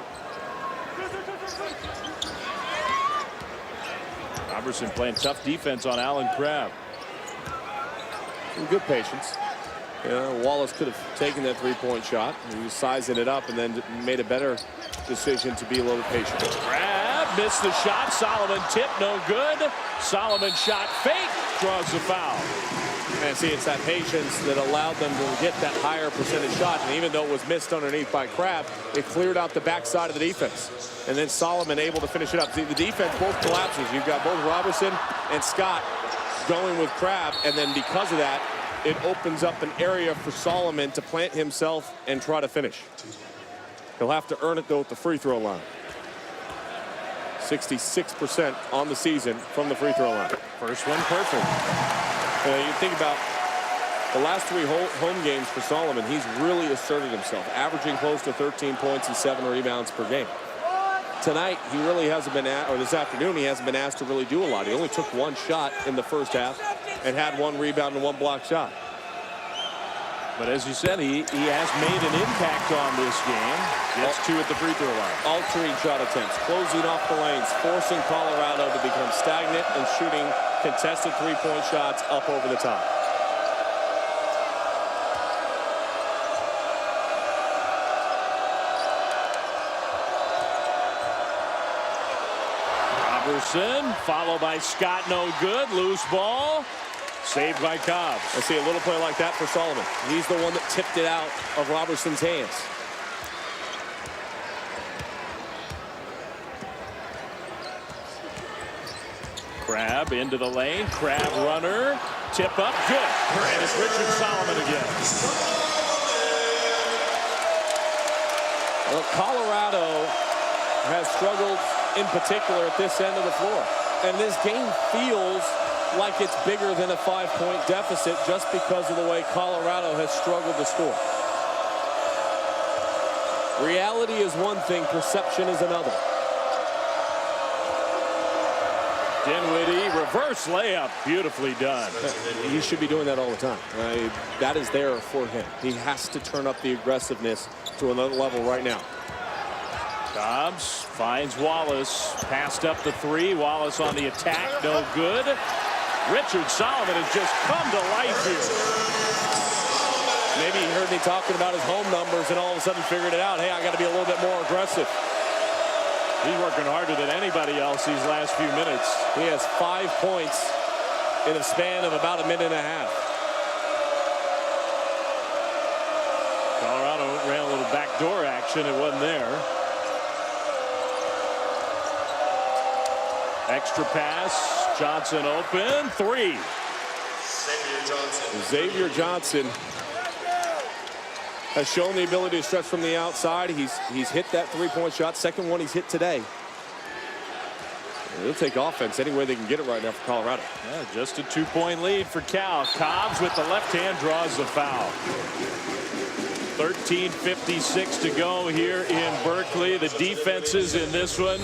Robertson playing tough defense on Allen Crabbe. Some good patience. Wallace could have taken that three-point shot. He was sizing it up and then made a better decision to be a little patient. Crabbe missed the shot. Solomon tip, no good. Solomon shot fake, draws the foul. And see, it's that patience that allowed them to get that higher percentage shot. And even though it was missed underneath by Crabbe, it cleared out the backside of the defense. And then Solomon able to finish it up. See, the defense both collapses. You've got both Robertson and Scott going with Crabbe. And then because of that, it opens up an area for Solomon to plant himself and try to finish. He'll have to earn it, though, at the free throw line. 66% on the season from the free throw line. First one perfect. You think about the last three home games for Solomon, he's really asserted himself, averaging close to 13 points and 7 rebounds per game. Tonight, he really hasn't been or this afternoon, he hasn't been asked to really do a lot. He only took 1 shot in the first half and had 1 rebound and 1 block shot. But as you said, he has made an impact on this game. Gets 2 at the free throw line. Altering shot attempts, closing off the lanes, forcing Colorado to become stagnant and shooting contested three-point shots up over the top. Robertson, followed by Scott, no good. Loose ball. Saved by Cobbs. I see a little play like that for Solomon. He's the one that tipped it out of Robertson's hands. Crabbe into the lane. Crabbe runner. Tip up. Good. And it's Richard Solomon again. Well, Colorado has struggled in particular at this end of the floor. And this game feels like it's bigger than a 5-point deficit just because of the way Colorado has struggled to score. Reality is one thing, perception is another. Dinwiddie, reverse layup, beautifully done. He should be doing that all the time. That is there for him. He has to turn up the aggressiveness to another level right now. Cobbs finds Wallace, passed up the 3. Wallace on the attack, no good. Richard Solomon has just come to life here. Maybe he heard me talking about his home numbers and all of a sudden figured it out. Hey, I got to be a little bit more aggressive. He's working harder than anybody else these last few minutes. He has 5 points in a span of about a minute and a half. Colorado ran a little backdoor action. It wasn't there. Extra pass. Johnson open. 3. Xavier Johnson has shown the ability to stretch from the outside. He's hit that 3-point shot. Second one he's hit today. They'll take offense any way they can get it right now for Colorado. Yeah, just a 2-point lead for Cal. Cobbs with the left hand draws the foul. 13:56 to go here in Berkeley. The defenses in this one,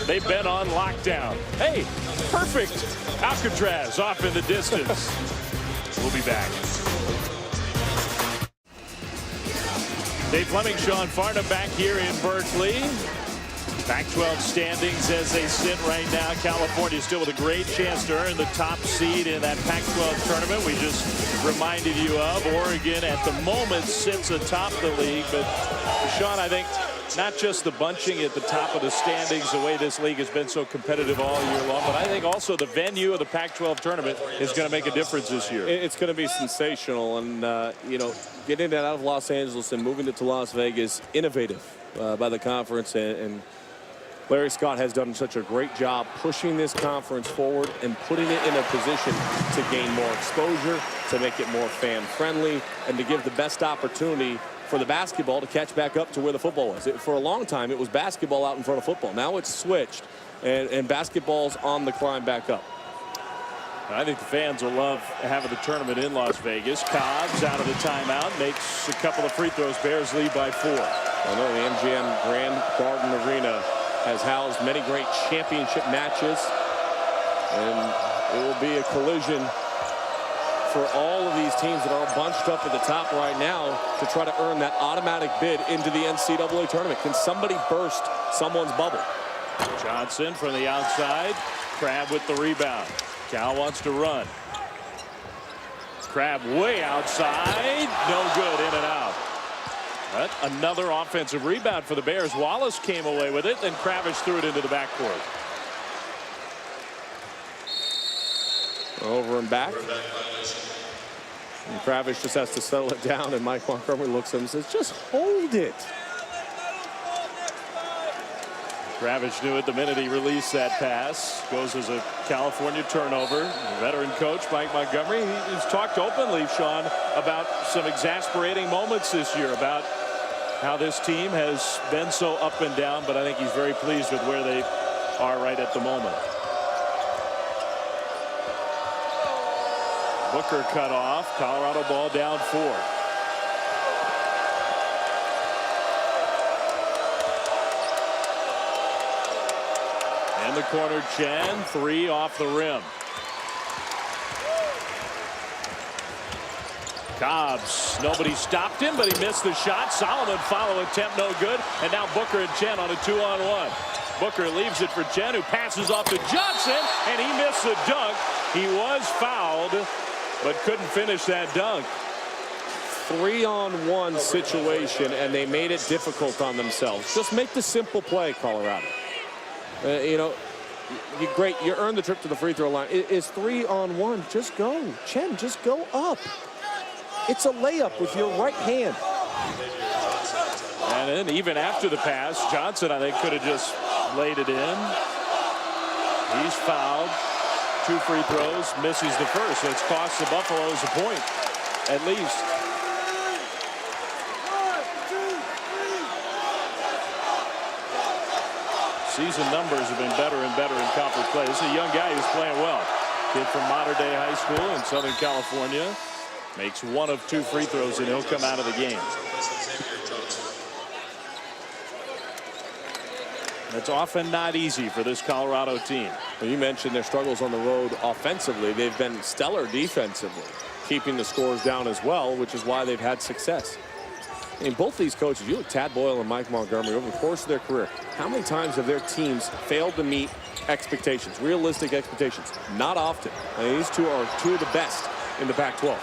they've been on lockdown. Hey, perfect. Alcatraz off in the distance. We'll be back. Dave Fleming, Sean Farnum back here in Berkeley. Pac-12 standings as they sit right now. California still with a great chance to earn the top seed in that Pac-12 tournament we just reminded you of. Oregon at the moment sits atop the league, but Sean, I think not just the bunching at the top of the standings, the way this league has been so competitive all year long, but I think also the venue of the Pac-12 tournament is going to make a difference this year. It's going to be sensational, and you know, getting it out of Los Angeles and moving it to Las Vegas, innovative by the conference, and Larry Scott has done such a great job pushing this conference forward and putting it in a position to gain more exposure, to make it more fan-friendly, and to give the best opportunity for the basketball to catch back up to where the football was. For a long time, it was basketball out in front of football. Now it's switched, and basketball's on the climb back up. I think the fans will love having the tournament in Las Vegas. Cobbs out of the timeout, makes a couple of free throws. Bears lead by 4. I know the MGM Grand Garden Arena has housed many great championship matches, and it will be a collision for all of these teams that are bunched up at the top right now to try to earn that automatic bid into the NCAA tournament. Can somebody burst someone's bubble? Johnson from the outside. Crabbe with the rebound. Cal wants to run. Crabbe way outside. No good, in and out. But another offensive rebound for the Bears. Wallace came away with it, and Crabbe threw it into the backcourt. Over and back. And Crabbe just has to settle it down, and Mike Montgomery looks at him and says, just hold it. Crabbe knew it the minute he released that pass. Goes as a California turnover. The veteran coach Mike Montgomery, he's talked openly, Sean, about some exasperating moments this year, about how this team has been so up and down, but I think he's very pleased with where they are right at the moment. Booker cut off. Colorado ball down 4. In the corner, Chen, 3 off the rim. Cobbs, nobody stopped him, but he missed the shot. Solomon follow attempt, no good. And now Booker and Chen on a 2-on-1. Booker leaves it for Chen, who passes off to Johnson, and he missed the dunk. He was fouled, but couldn't finish that dunk. 3-on-1 situation, and they made it difficult on themselves. Just make the simple play, Colorado. You know, great. You earned the trip to the free throw line. It's 3-on-1. Just go. Chen, just go up. It's a layup with your right hand. And then even after the pass, Johnson, I think, could have just laid it in. He's fouled. 2 free throws, misses the first. So it's cost the Buffaloes a point, at least. Season numbers have been better and better in conference play. This is a young guy who's playing well. Kid from Mater Dei High School in Southern California. Makes 1 of 2 free throws, and he'll come out of the game. It's often not easy for this Colorado team. Well, you mentioned their struggles on the road offensively. They've been stellar defensively, keeping the scores down as well, which is why they've had success. In both these coaches, you look Tad Boyle and Mike Montgomery over the course of their career, how many times have their teams failed to meet expectations, realistic expectations? Not often. I mean, these two are 2 of the best in the Pac-12.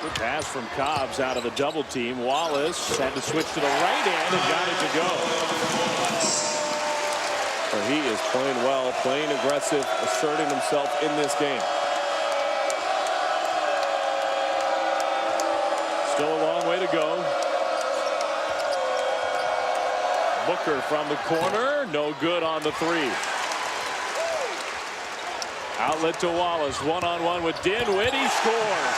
Good pass from Cobbs out of the double team. Wallace had to switch to the right hand and got it to go. So he is playing well, playing aggressive, asserting himself in this game. Still a long way to go. Booker from the corner, no good on the 3. Outlet to Wallace, 1-on-1 with Dinwiddie, he scores.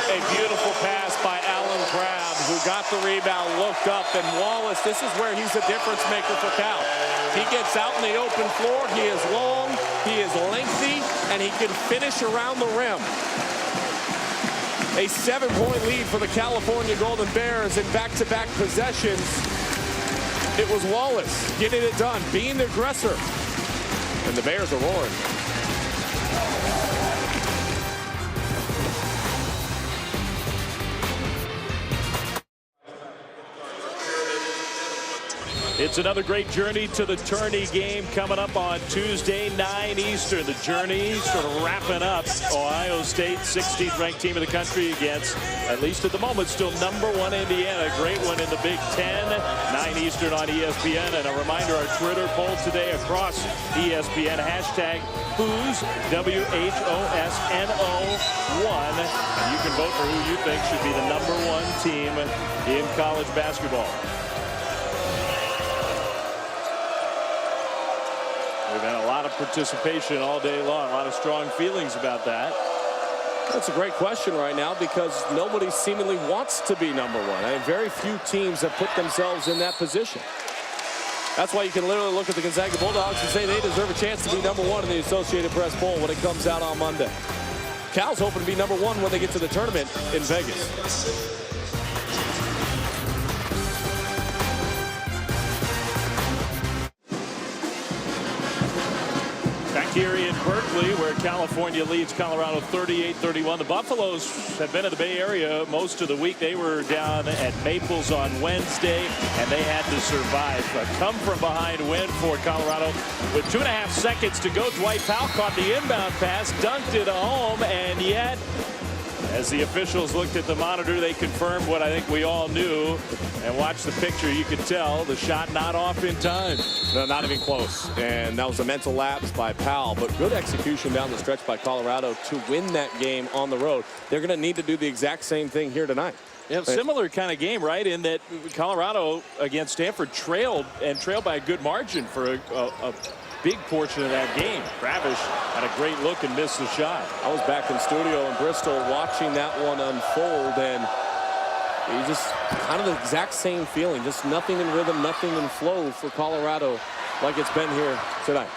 A beautiful pass by Alan Crabbe, who got the rebound, looked up, and Wallace, this is where he's a difference maker for Cal. He gets out in the open floor, he is long, he is lengthy, and he can finish around the rim. A 7-point lead for the California Golden Bears in back-to-back possessions. It was Wallace getting it done, being the aggressor. And the Bears are roaring. It's another great journey to the tourney game coming up on Tuesday, 9 Eastern. The journey sort of wrapping up. Ohio State, 16th ranked team in the country against, at least at the moment, still #1 Indiana. Great one in the Big Ten, 9 Eastern on ESPN. And a reminder, our Twitter poll today across ESPN, hashtag Who's, WHOSNO1. And you can vote for who you think should be the #1 team in college basketball. We've had a lot of participation all day long, a lot of strong feelings about that. That's a great question right now because nobody seemingly wants to be #1. I mean, very few teams have put themselves in that position. That's why you can literally look at the Gonzaga Bulldogs and say they deserve a chance to be #1 in the Associated Press Bowl when it comes out on Monday. Cal's hoping to be #1 when they get to the tournament in Vegas. Here in Berkeley, where California leads Colorado 38-31. The Buffaloes have been in the Bay Area most of the week. They were down at Maples on Wednesday, and they had to survive. A come-from-behind win for Colorado. With 2.5 seconds to go, Dwight Powell caught the inbound pass, dunked it home, and yet, as the officials looked at the monitor, they confirmed what I think we all knew. And watch the picture, you could tell the shot not off in time. No, not even close. And that was a mental lapse by Powell, but good execution down the stretch by Colorado to win that game on the road. They're going to need to do the exact same thing here tonight. Yeah, similar kind of game, right? In that Colorado against Stanford trailed by a good margin for a big portion of that game. Crabbe had a great look and missed the shot. I was back in studio in Bristol watching that one unfold, and you just kind of the exact same feeling. Just nothing in rhythm, nothing in flow for Colorado like it's been here tonight.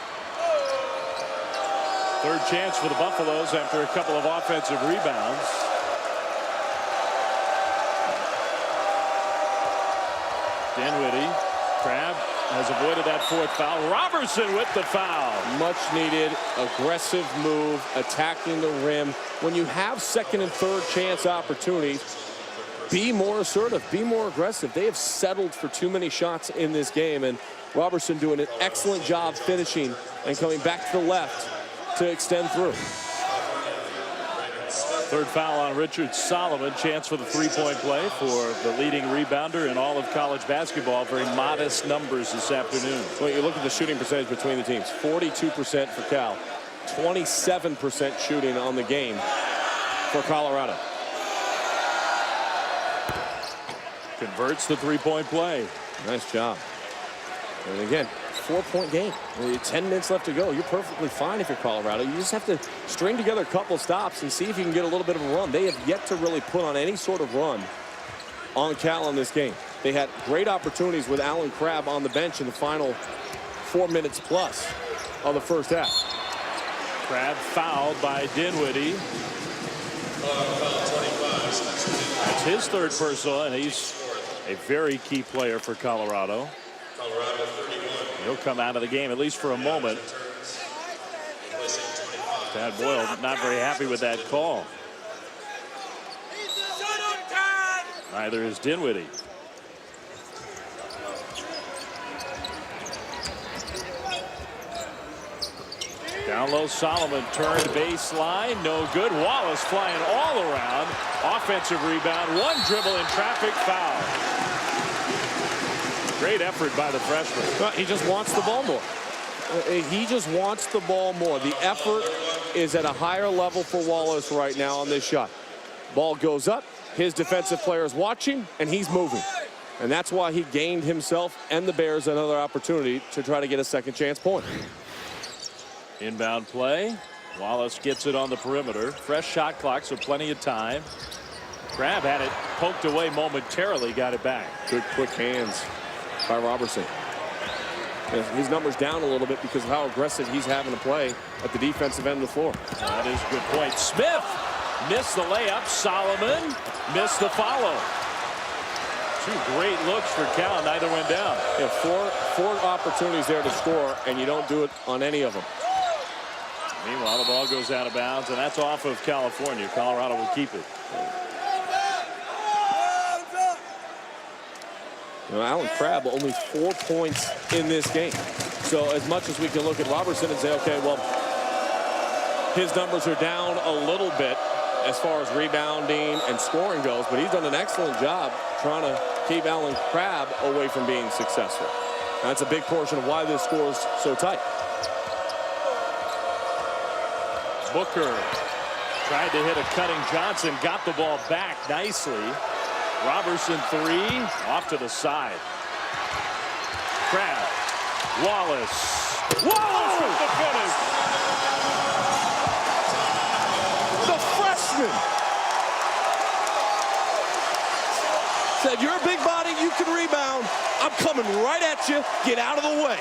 Third chance for the Buffaloes after a couple of offensive rebounds. Dinwiddie. Crabbe has avoided that fourth foul. Robertson with the foul. Much needed, aggressive move, attacking the rim. When you have second and third chance opportunities, be more assertive, be more aggressive. They have settled for too many shots in this game, and Robertson doing an excellent job finishing and coming back to the left to extend through. Third foul on Richard Solomon. Chance for the three-point play for the leading rebounder in all of college basketball. Very modest numbers this afternoon. Well, you look at the shooting percentage between the teams. 42% for Cal. 27% shooting on the game for Colorado. Converts the three-point play. Nice job. And again, 4-point game. 10 minutes left to go. You're perfectly fine if you're Colorado. You just have to string together a couple stops and see if you can get a little bit of a run. They have yet to really put on any sort of run on Cal in this game. They had great opportunities with Alan Crabbe on the bench in the final 4 minutes plus of the first half. Crabbe fouled by Dinwiddie. That's his third personal, and he's a very key player for Colorado. He'll come out of the game, at least for a moment. Tad Boyle not very happy with that call. Neither is Dinwiddie. Down low, Solomon turned baseline, no good. Wallace flying all around. Offensive rebound, one dribble in traffic, foul. Great effort by the freshman. Well, he just wants the ball more. He just wants the ball more. The effort is at a higher level for Wallace right now on this shot. Ball goes up, his defensive player is watching, and he's moving. And that's why he gained himself and the Bears another opportunity to try to get a second chance point. Inbound play. Wallace gets it on the perimeter. Fresh shot clock, so plenty of time. Crabbe had it poked away momentarily, got it back. Good quick hands by Robertson. His numbers down a little bit because of how aggressive he's having to play at the defensive end of the floor. That is a good point. Smith missed the layup. Solomon missed the follow. Two great looks for Cal. Neither went down. Yeah, four opportunities there to score, and you don't do it on any of them. Meanwhile, the ball goes out of bounds, and that's off of California. Colorado will keep it. You know, Alan Crabbe only 4 points in this game. So as much as we can look at Robertson and say, okay, well, his numbers are down a little bit as far as rebounding and scoring goes, but he's done an excellent job trying to keep Alan Crabbe away from being successful. That's a big portion of why this score is so tight. Booker tried to hit a cutting Johnson, got the ball back nicely. Robertson three, off to the side. Crabbe, Wallace with the finish. The freshman Said, you're a big body, you can rebound. I'm coming right at you. Get out of the way.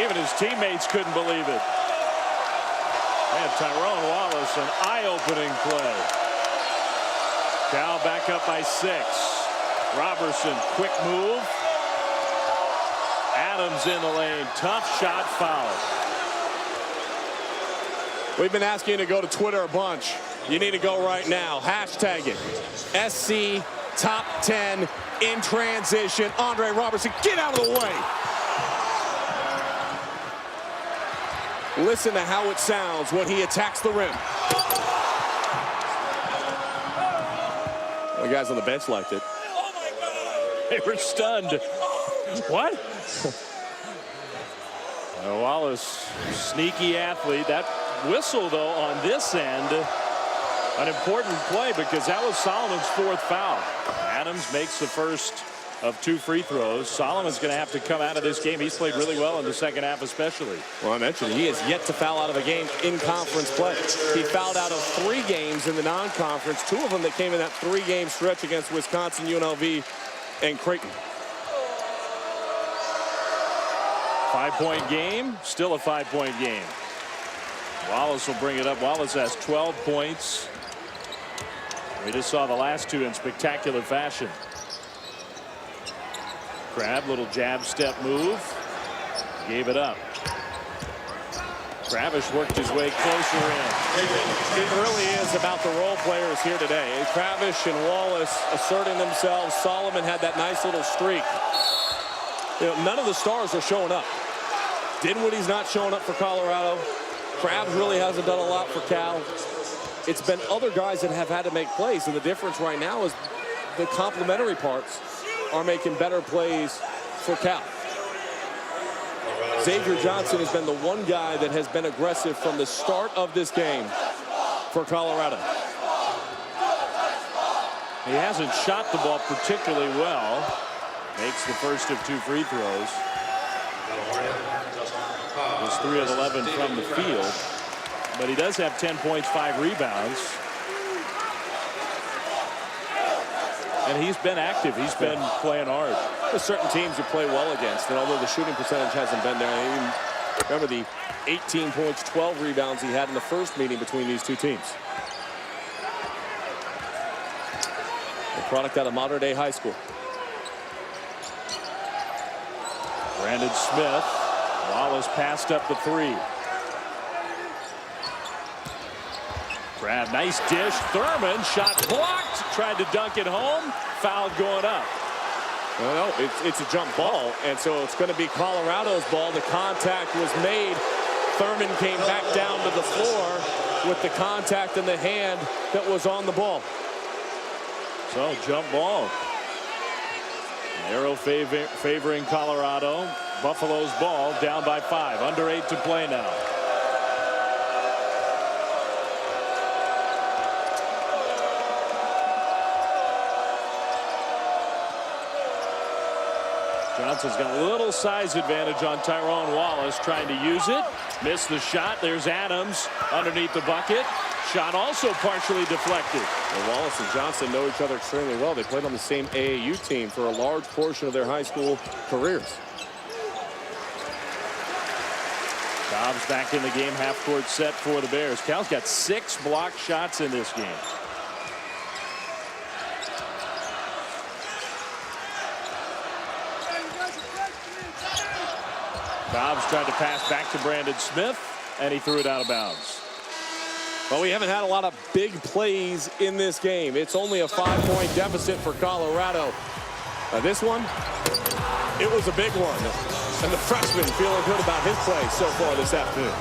Even his teammates couldn't believe it. And Tyrone Wallace, an eye-opening play. Cal back up by 6. Robertson, quick move. Adams in the lane. Tough shot, foul. We've been asking you to go to Twitter a bunch. You need to go right now. Hashtag it. SC Top 10 in transition. Andre Robertson, get out of the way. Listen to how it sounds when he attacks the rim. The guys on the bench liked it. Oh my God! They were stunned. What? Wallace, sneaky athlete. That whistle, though, on this end, an important play because that was Solomon's 4th foul. Adams makes the first of 2 free throws. Solomon's going to have to come out of this game. He's played really well in the second half especially. Well, I mentioned he has yet to foul out of a game in conference play. He fouled out of 3 games in the non-conference, 2 of them that came in that 3-game stretch against Wisconsin, UNLV, and Creighton. 5-point game, still a 5-point game. Wallace will bring it up. Wallace has 12 points. We just saw the last 2 in spectacular fashion. Crabbe, little jab step move. Gave it up. Crabbish worked his way closer in. It really is about the role players here today. Crabbish and Wallace asserting themselves. Solomon had that nice little streak. You know, none of the stars are showing up. Dinwiddie's not showing up for Colorado. Crabbe really hasn't done a lot for Cal. It's been other guys that have had to make plays, and the difference right now is the complementary parts are making better plays for Cal. Xavier Johnson has been the one guy that has been aggressive from the start of this game for Colorado. He hasn't shot the ball particularly well. Makes the first of 2 free throws. He's 3 of 11 from the field. But he does have 10 points, 5 rebounds. And he's been active. He's been playing hard. There's certain teams you play well against, and although the shooting percentage hasn't been there, I even remember the 18 points, 12 rebounds he had in the first meeting between these 2 teams. A product out of Modern Day High School. Brandon Smith. Wallace passed up the 3. Crabbe, nice dish. Thurman, shot blocked. Tried to dunk it home. Foul going up. No, it's a jump ball, and so it's going to be Colorado's ball. The contact was made. Thurman came back down to the floor with the contact in the hand that was on the ball. So, jump ball. Arrow favoring Colorado. Buffalo's ball down by 5. Under 8 to play now. Johnson's got a little size advantage on Tyrone Wallace, trying to use it. Missed the shot. There's Adams underneath the bucket. Shot also partially deflected. Well, Wallace and Johnson know each other extremely well. They played on the same AAU team for a large portion of their high school careers. Dobbs back in the game, half-court set for the Bears. Cal's got 6 blocked shots in this game. Dobbs tried to pass back to Brandon Smith, and he threw it out of bounds. Well, we haven't had a lot of big plays in this game. It's only a 5-point deficit for Colorado. This one, it was a big one. And the freshman feeling good about his play so far this afternoon.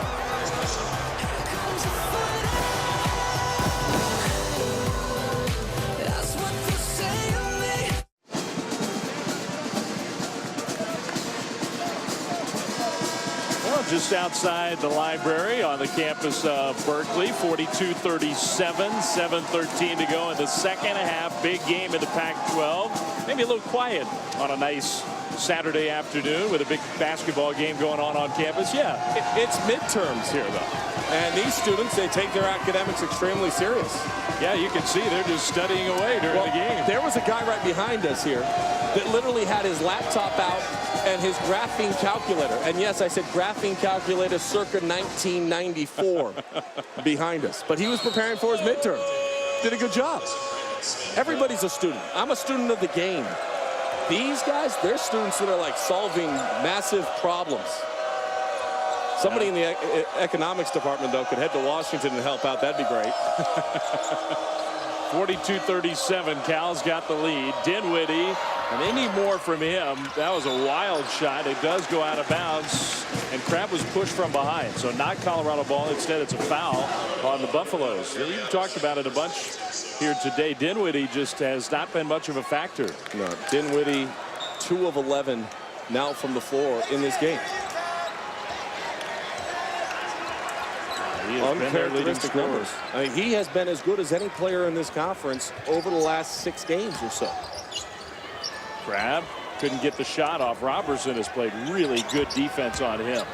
just outside the library on the campus of Berkeley. 42-37, 7:13 to go in the second half. Big game in the Pac-12. Maybe a little quiet on a nice Saturday afternoon with a big basketball game going on campus. Yeah, It's midterms here, though. And these students, they take their academics extremely serious. yeah, you can see they're just studying away during the game. There was a guy right behind us here that literally had his laptop out and his graphene calculator. And yes, I said graphene calculator circa 1994 behind us. But he was preparing for his midterm. Did a good job. Everybody's a student. I'm a student of the game. These guys, they're students that are like solving massive problems. Somebody in the economics department, though, could head to Washington and help out. That'd be great. 42-37, Cal's got the lead. Dinwiddie, and they need more from him. That was a wild shot. It does go out of bounds, and Crabbe was pushed from behind. So not Colorado ball. Instead, it's a foul on the Buffaloes. You talked about it a bunch here today. Dinwiddie just has not been much of a factor. No, Dinwiddie, 2 of 11 now from the floor in this game. Uncharacteristic numbers. I mean, he has been as good as any player in this conference over the last 6 games or so. Crabbe couldn't get the shot off. Robertson has played really good defense on him.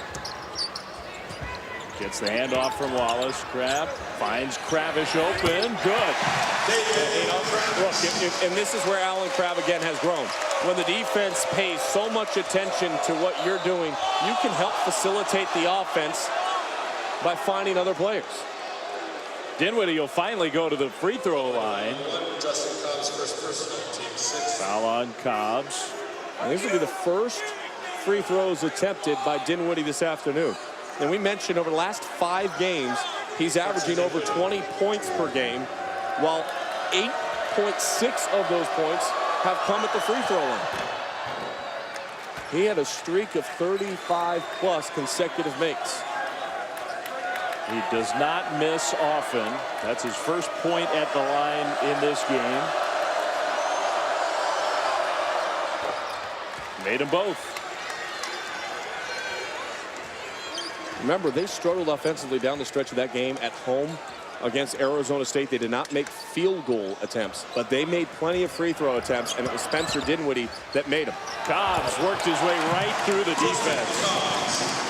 Gets the handoff from Wallace. Crabbe finds Crabbish open. Good. Look, and this is where Alan Crabbe again has grown. When the defense pays so much attention to what you're doing, you can help facilitate the offense by finding other players. Dinwiddie will finally go to the free throw line. Foul on Cobbs. And these will be the first free throws attempted by Dinwiddie this afternoon. And we mentioned over the last 5 games, he's averaging over 20 points per game, while 8.6 of those points have come at the free throw line. He had a streak of 35+ consecutive makes. He does not miss often. That's his first point at the line in this game. Made them both. Remember, they struggled offensively down the stretch of that game at home against Arizona State. They did not make field goal attempts, but they made plenty of free throw attempts, and it was Spencer Dinwiddie that made them. Cobbs worked his way right through the defense.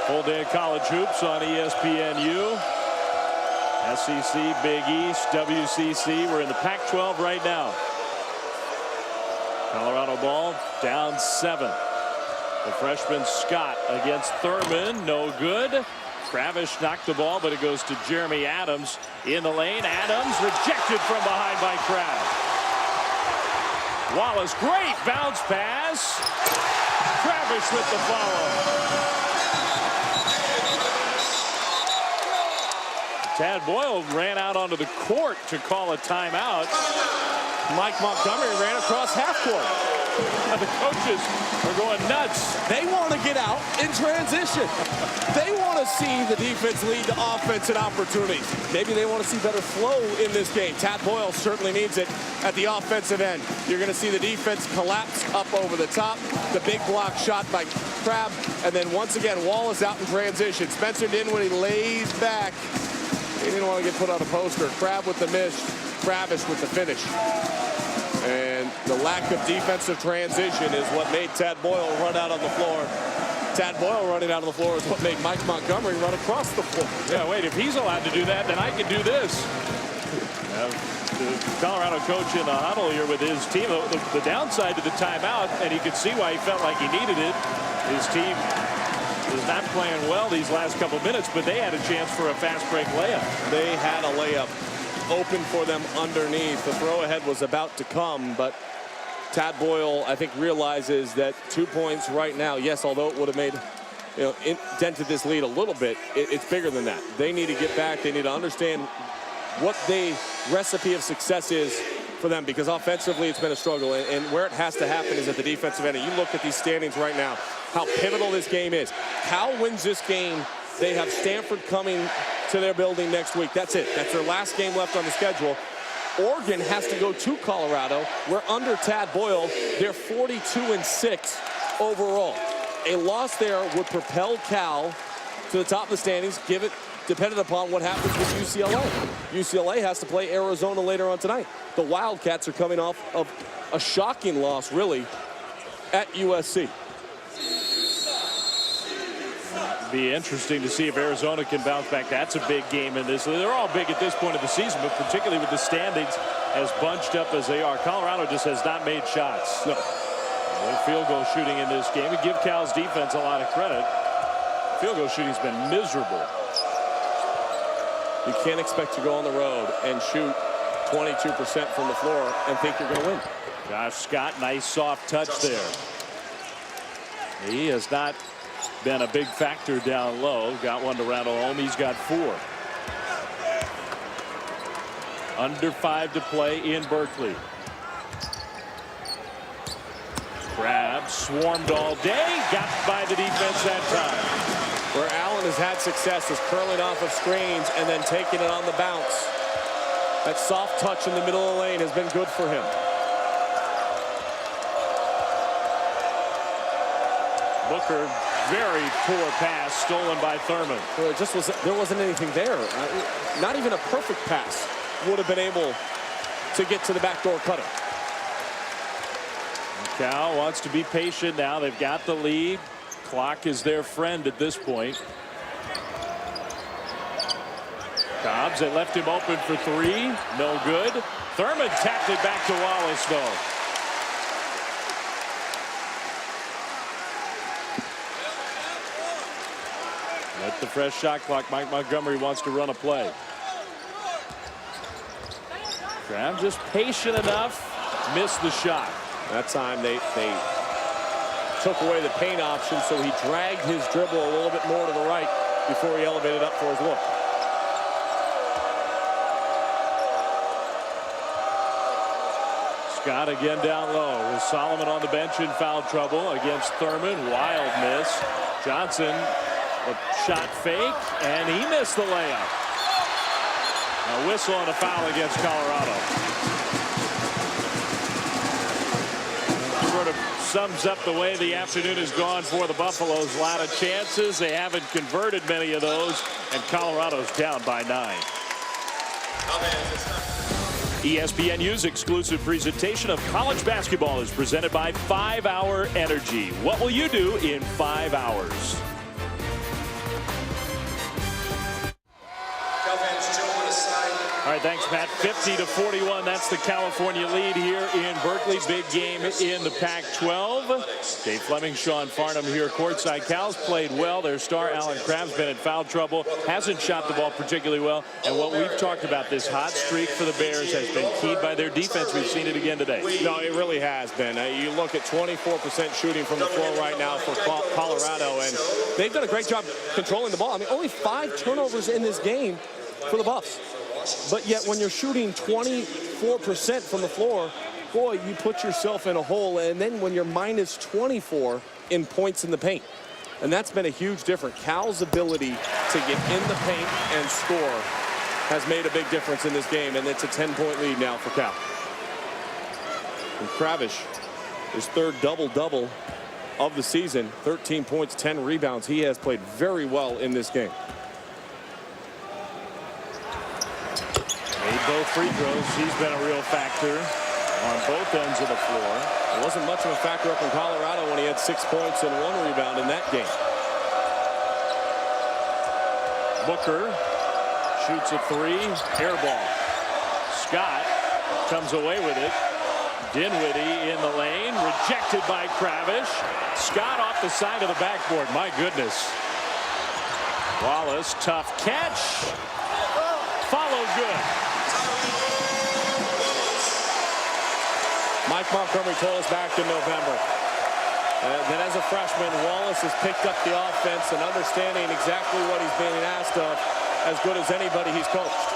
Full day of college hoops on ESPNU. SEC, Big East, WCC. We're in the Pac-12 right now. Colorado ball down 7. The freshman Scott against Thurman. No good. Crabbish knocked the ball, but it goes to Jeremy Adams in the lane. Adams rejected from behind by Crabbe. Wallace, great bounce pass. Crabbish with the follow. Tad Boyle ran out onto the court to call a timeout. Mike Montgomery ran across half court. The coaches are going nuts. They want to get out in transition. They want to see the defense lead to offense and opportunities. Maybe they want to see better flow in this game. Tad Boyle certainly needs it at the offensive end. You're going to see the defense collapse up over the top. The big block shot by Crabbe. And then once again, Wallace out in transition. Spencer Dinwiddie lays back. He didn't want to get put on a poster. Crabbe with the miss. Crabbish with the finish. And the lack of defensive transition is what made Tad Boyle run out on the floor. Tad Boyle running out on the floor is what made Mike Montgomery run across the floor. Yeah, wait, if he's allowed to do that, then I can do this. The Colorado coach in the huddle here with his team. The downside to the timeout, and you could see why he felt like he needed it. His team is not playing well these last couple minutes, but they had a chance for a fast break layup. They had a layup open for them underneath. The throw ahead was about to come, but Tad Boyle, I think, realizes that 2 points right now, yes, although it would have made, dented this lead a little bit, it's bigger than that. They need to get back. They need to understand what the recipe of success is for them, because offensively it's been a struggle, and where it has to happen is at the defensive end. And you look at these standings right now, how pivotal this game is. Cal wins this game. They have Stanford coming to their building next week. That's it. That's their last game left on the schedule. Oregon has to go to Colorado. We're under Tad Boyle. They're 42-6 overall. A loss there would propel Cal to the top of the standings, dependent upon what happens with UCLA. UCLA has to play Arizona later on tonight. The Wildcats are coming off of a shocking loss, really, at USC. Be interesting to see if Arizona can bounce back. That's a big game in this. They're all big at this point of the season, but particularly with the standings as bunched up as they are. Colorado just has not made shots. No. No field goal shooting in this game. We give Cal's defense a lot of credit. Field goal shooting's been miserable. You can't expect to go on the road and shoot 22% from the floor and think you're going to win. Josh Scott, nice soft touch there. He has not been a big factor down low. Got one to rattle home. He's got 4. Under 5 to play in Berkeley. Crabbe swarmed all day. Got by the defense that time. Where Allen has had success is curling off of screens and then taking it on the bounce. That soft touch in the middle of the lane has been good for him. Booker, very poor pass stolen by Thurman. Well, there wasn't anything there. Not even a perfect pass would have been able to get to the backdoor cutter. Cal wants to be patient now. They've got the lead. Clock is their friend at this point. Cobbs, they left him open for 3. No good. Thurman tapped it back to Wallace, though. At the fresh shot clock, Mike Montgomery wants to run a play. Crabbe just patient enough. Missed the shot. That time they took away the paint option, so he dragged his dribble a little bit more to the right before he elevated up for his look. Scott again down low with Solomon on the bench in foul trouble against Thurman. Wild miss. Johnson, a shot fake, and he missed the layup. A whistle and a foul against Colorado. Sort of sums up the way the afternoon has gone for the Buffaloes. A lot of chances. They haven't converted many of those, and Colorado's down by 9. ESPNU's exclusive presentation of college basketball is presented by 5 Hour Energy. What will you do in 5 hours? All right, thanks, Matt. 50-41. That's the California lead here in Berkeley. Big game in the Pac-12. Dave Fleming, Sean Farnum here courtside. Cal's played well. Their star, Alan Crabbe's been in foul trouble. Hasn't shot the ball particularly well. And what we've talked about, this hot streak for the Bears has been keyed by their defense. We've seen it again today. No, it really has been. You look at 24% shooting from the floor right now for Colorado, and they've done a great job controlling the ball. I mean, only 5 turnovers in this game for the Buffs. But yet when you're shooting 24% from the floor, boy, you put yourself in a hole. And then when you're minus 24 in points in the paint. And that's been a huge difference. Cal's ability to get in the paint and score has made a big difference in this game. And it's a 10-point lead now for Cal. And Crabbe, his 3rd double-double of the season. 13 points, 10 rebounds. He has played very well in this game. Made both free throws. He's been a real factor on both ends of the floor. It wasn't much of a factor up in Colorado when he had 6 points and 1 rebound in that game. Booker shoots a 3. Air ball. Scott comes away with it. Dinwiddie in the lane. Rejected by Crabbe. Scott off the side of the backboard. My goodness. Wallace, tough catch. Followed good. Mike Montgomery told us back in November that as a freshman, Wallace has picked up the offense and understanding exactly what he's being asked of as good as anybody he's coached.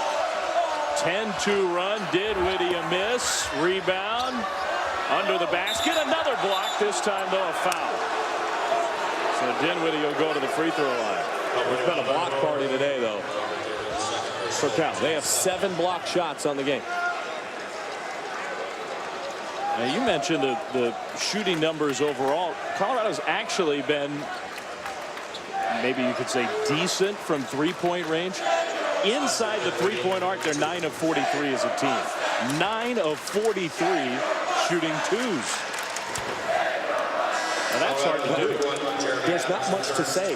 10-2 run. Dinwiddie a miss. Rebound. Under the basket. Another block. This time, though, a foul. So Dinwiddie will go to the free throw line. There's been a block party today, though, for Cal. They have 7 block shots on the game. You mentioned the shooting numbers overall. Colorado's actually been, maybe you could say, decent from three-point range. Inside the three-point arc, they're 9 of 43 as a team. 9 of 43 shooting twos. Now that's hard to do. There's not much to say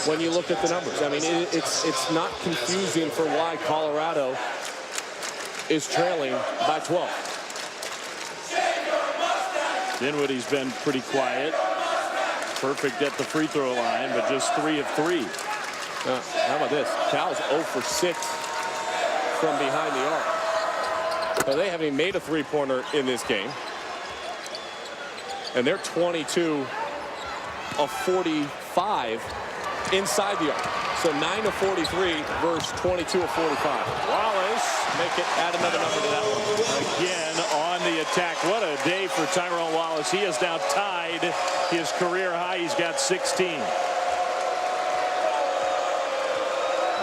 when you look at the numbers. I mean, it's not confusing for why Colorado is trailing by 12. Dinwiddie's been pretty quiet. Perfect at the free throw line, but just 3 of 3. How about this? Cal's 0 for 6 from behind the arc. Now, they haven't even made a three-pointer in this game. And they're 22 of 45 inside the arc. So 9 of 43 versus 22 of 45. Wallace, Add another number to that one. again on the attack. What a day for Tyrone Wallace. He has now tied his career high. He's got 16.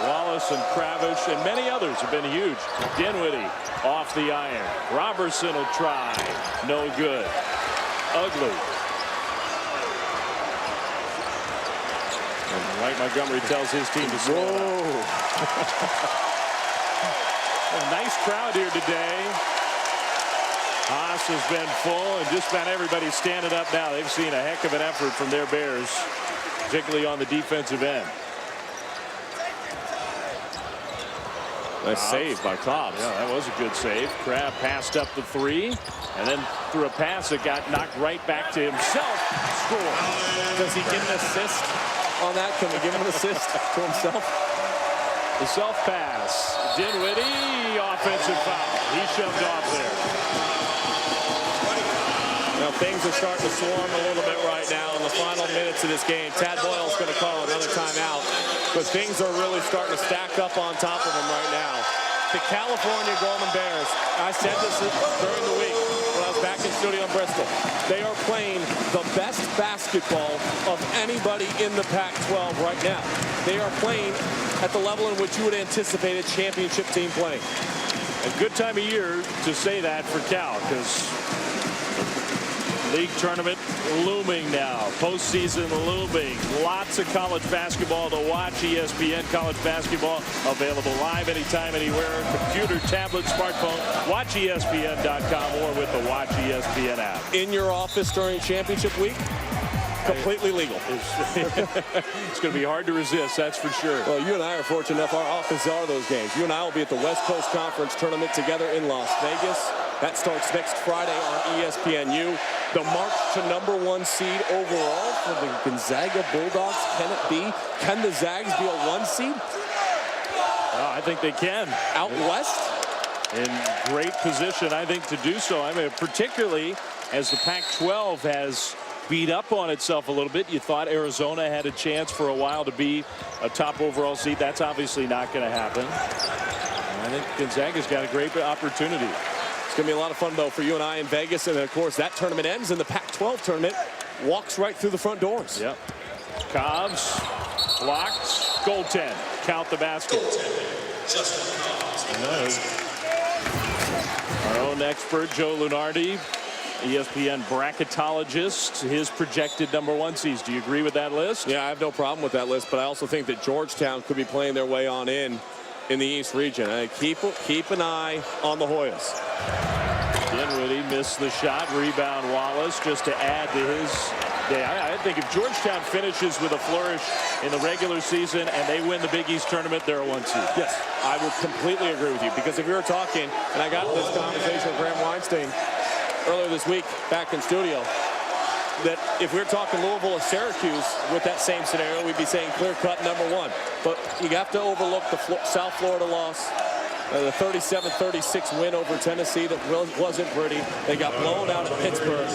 Wallace and Crabbe and many others have been huge. Dinwiddie off the iron. Robertson will try. No good. Ugly. And Mike Montgomery tells his team to slow down. A nice crowd here today. Haas has been full, and just about everybody's standing up now. They've seen a heck of an effort from their Bears, particularly on the defensive end. Nice save by Cobbs. Yeah, that was a good save. Crabbe passed up the 3, and then threw a pass that got knocked right back to himself. Score. Does he get an assist on that? Can we give him an assist to himself? The self-pass. Dinwiddie, offensive foul. He shoved off there. Now things are starting to swarm a little bit right now in the final minutes of this game. Tad Boyle's going to call another timeout, but things are really starting to stack up on top of him right now. The California Golden Bears, I said this during the week when I was back in studio in Bristol, they are playing the best basketball of anybody in the Pac-12 right now. They are playing at the level in which you would anticipate a championship team playing. A good time of year to say that for Cal, because league tournament looming now. Postseason looming. Lots of college basketball to watch. ESPN College Basketball available live anytime, anywhere. Computer, tablet, smartphone. Watch ESPN.com or with the Watch ESPN app. In your office during championship week, completely legal. It's going to be hard to resist, that's for sure. Well, you and I are fortunate enough. Our offices are those games. You and I will be at the West Coast Conference Tournament together in Las Vegas. That starts next Friday on ESPNU. The march to #1 seed overall for the Gonzaga Bulldogs. Can it be? Can the Zags be a 1 seed? I think they can. Out west? In great position, I think, to do so. I mean, particularly as the Pac-12 has beat up on itself a little bit. You thought Arizona had a chance for a while to be a top overall seed. That's obviously not going to happen. And I think Gonzaga's got a great opportunity. It's going to be a lot of fun, though, for you and I in Vegas. And, of course, that tournament ends, and the Pac-12 tournament walks right through the front doors. Yep. Cobbs blocked. Goaltend. Count the basket. Our own expert, Joe Lunardi, ESPN bracketologist, his projected #1 seeds. Do you agree with that list? Yeah, I have no problem with that list, but I also think that Georgetown could be playing their way on in the East region. Keep an eye on the Hoyas. Dinwiddie missed the shot. Rebound Wallace just to add to his day. I think if Georgetown finishes with a flourish in the regular season and they win the Big East tournament, they're a 1 seed. Yes, I would completely agree with you, because if we were talking, and I got this conversation with Graham Weinstein earlier this week back in studio, that if we were talking Louisville or Syracuse with that same scenario, we'd be saying clear-cut #1. But you have to overlook the South Florida loss, the 37-36 win over Tennessee that wasn't pretty. They got blown out at Pittsburgh.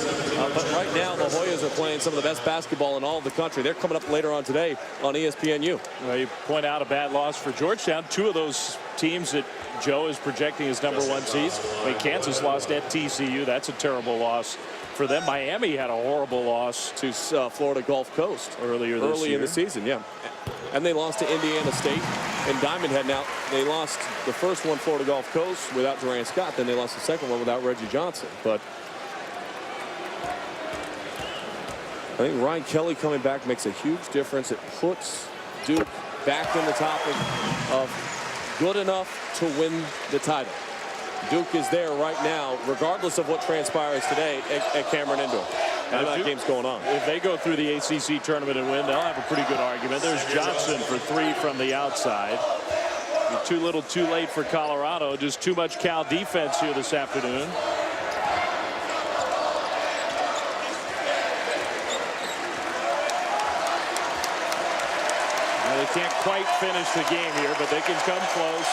But right now, the Hoyas are playing some of the best basketball in all of the country. They're coming up later on today on ESPNU. Well, you point out a bad loss for Georgetown. 2 of those teams that Joe is projecting as #1 seeds. I mean, Kansas lost at TCU. That's a terrible loss for them. Miami had a horrible loss to Florida Gulf Coast earlier this year. Early in the season, yeah. And they lost to Indiana State and Diamond Head. Now, they lost the first one, Florida Gulf Coast, without Durant Scott. Then they lost the second one without Reggie Johnson. But I think Ryan Kelly coming back makes a huge difference. It puts Duke back in the topic of good enough to win the title. Duke is there right now, regardless of what transpires today at Cameron Indoor. And that game's going on. If they go through the ACC tournament and win, they'll have a pretty good argument. There's Johnson for 3 from the outside. Too little too late for Colorado. Just too much Cal defense here this afternoon. They can't quite finish the game here, but they can come close.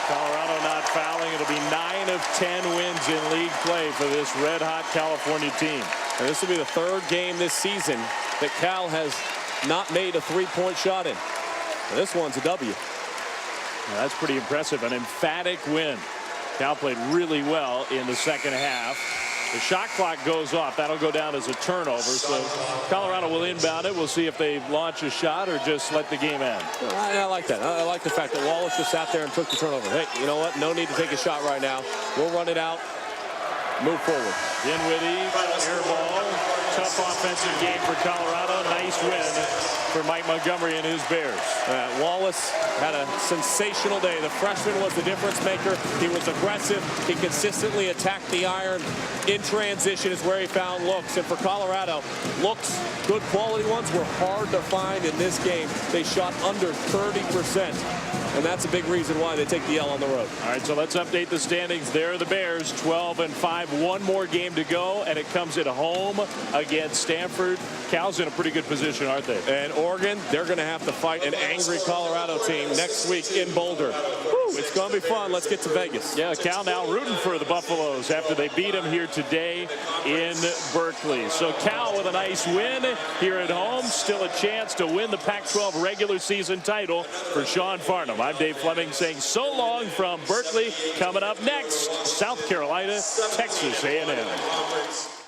Colorado not fouling. It'll be 9 of 10 wins in league play for this red-hot California team. And this will be the 3rd game this season that Cal has not made a 3-point shot in. And this one's a W. Well, that's pretty impressive. An emphatic win. Cal played really well in the second half. The shot clock goes off. That'll go down as a turnover. So Colorado will inbound it. We'll see if they launch a shot or just let the game end. I like that. I like the fact that Wallace just sat there and took the turnover. Hey, you know what? No need to take a shot right now. We'll run it out. Move forward. Dinwiddie, air ball. Tough offensive game for Colorado. Nice win for Mike Montgomery and his Bears. Wallace had a sensational day. The freshman was the difference maker. He was aggressive. He consistently attacked the iron. In transition is where he found looks. And for Colorado, looks, good quality ones, were hard to find in this game. They shot under 30%. And that's a big reason why they take the L on the road. All right, so let's update the standings. There are the Bears, 12-5. One more game to go, and it comes at home against Stanford. Cal's in a pretty good position, aren't they? And Oregon, they're going to have to fight an angry Colorado team next week in Boulder. Woo, it's going to be fun. Let's get to Vegas. Yeah, Cal now rooting for the Buffaloes after they beat them here today in Berkeley. So Cal with a nice win here at home. Still a chance to win the Pac-12 regular season title for Sean Farnum. I'm Dave Fleming saying so long from Berkeley. Coming up next, South Carolina, Texas A&M.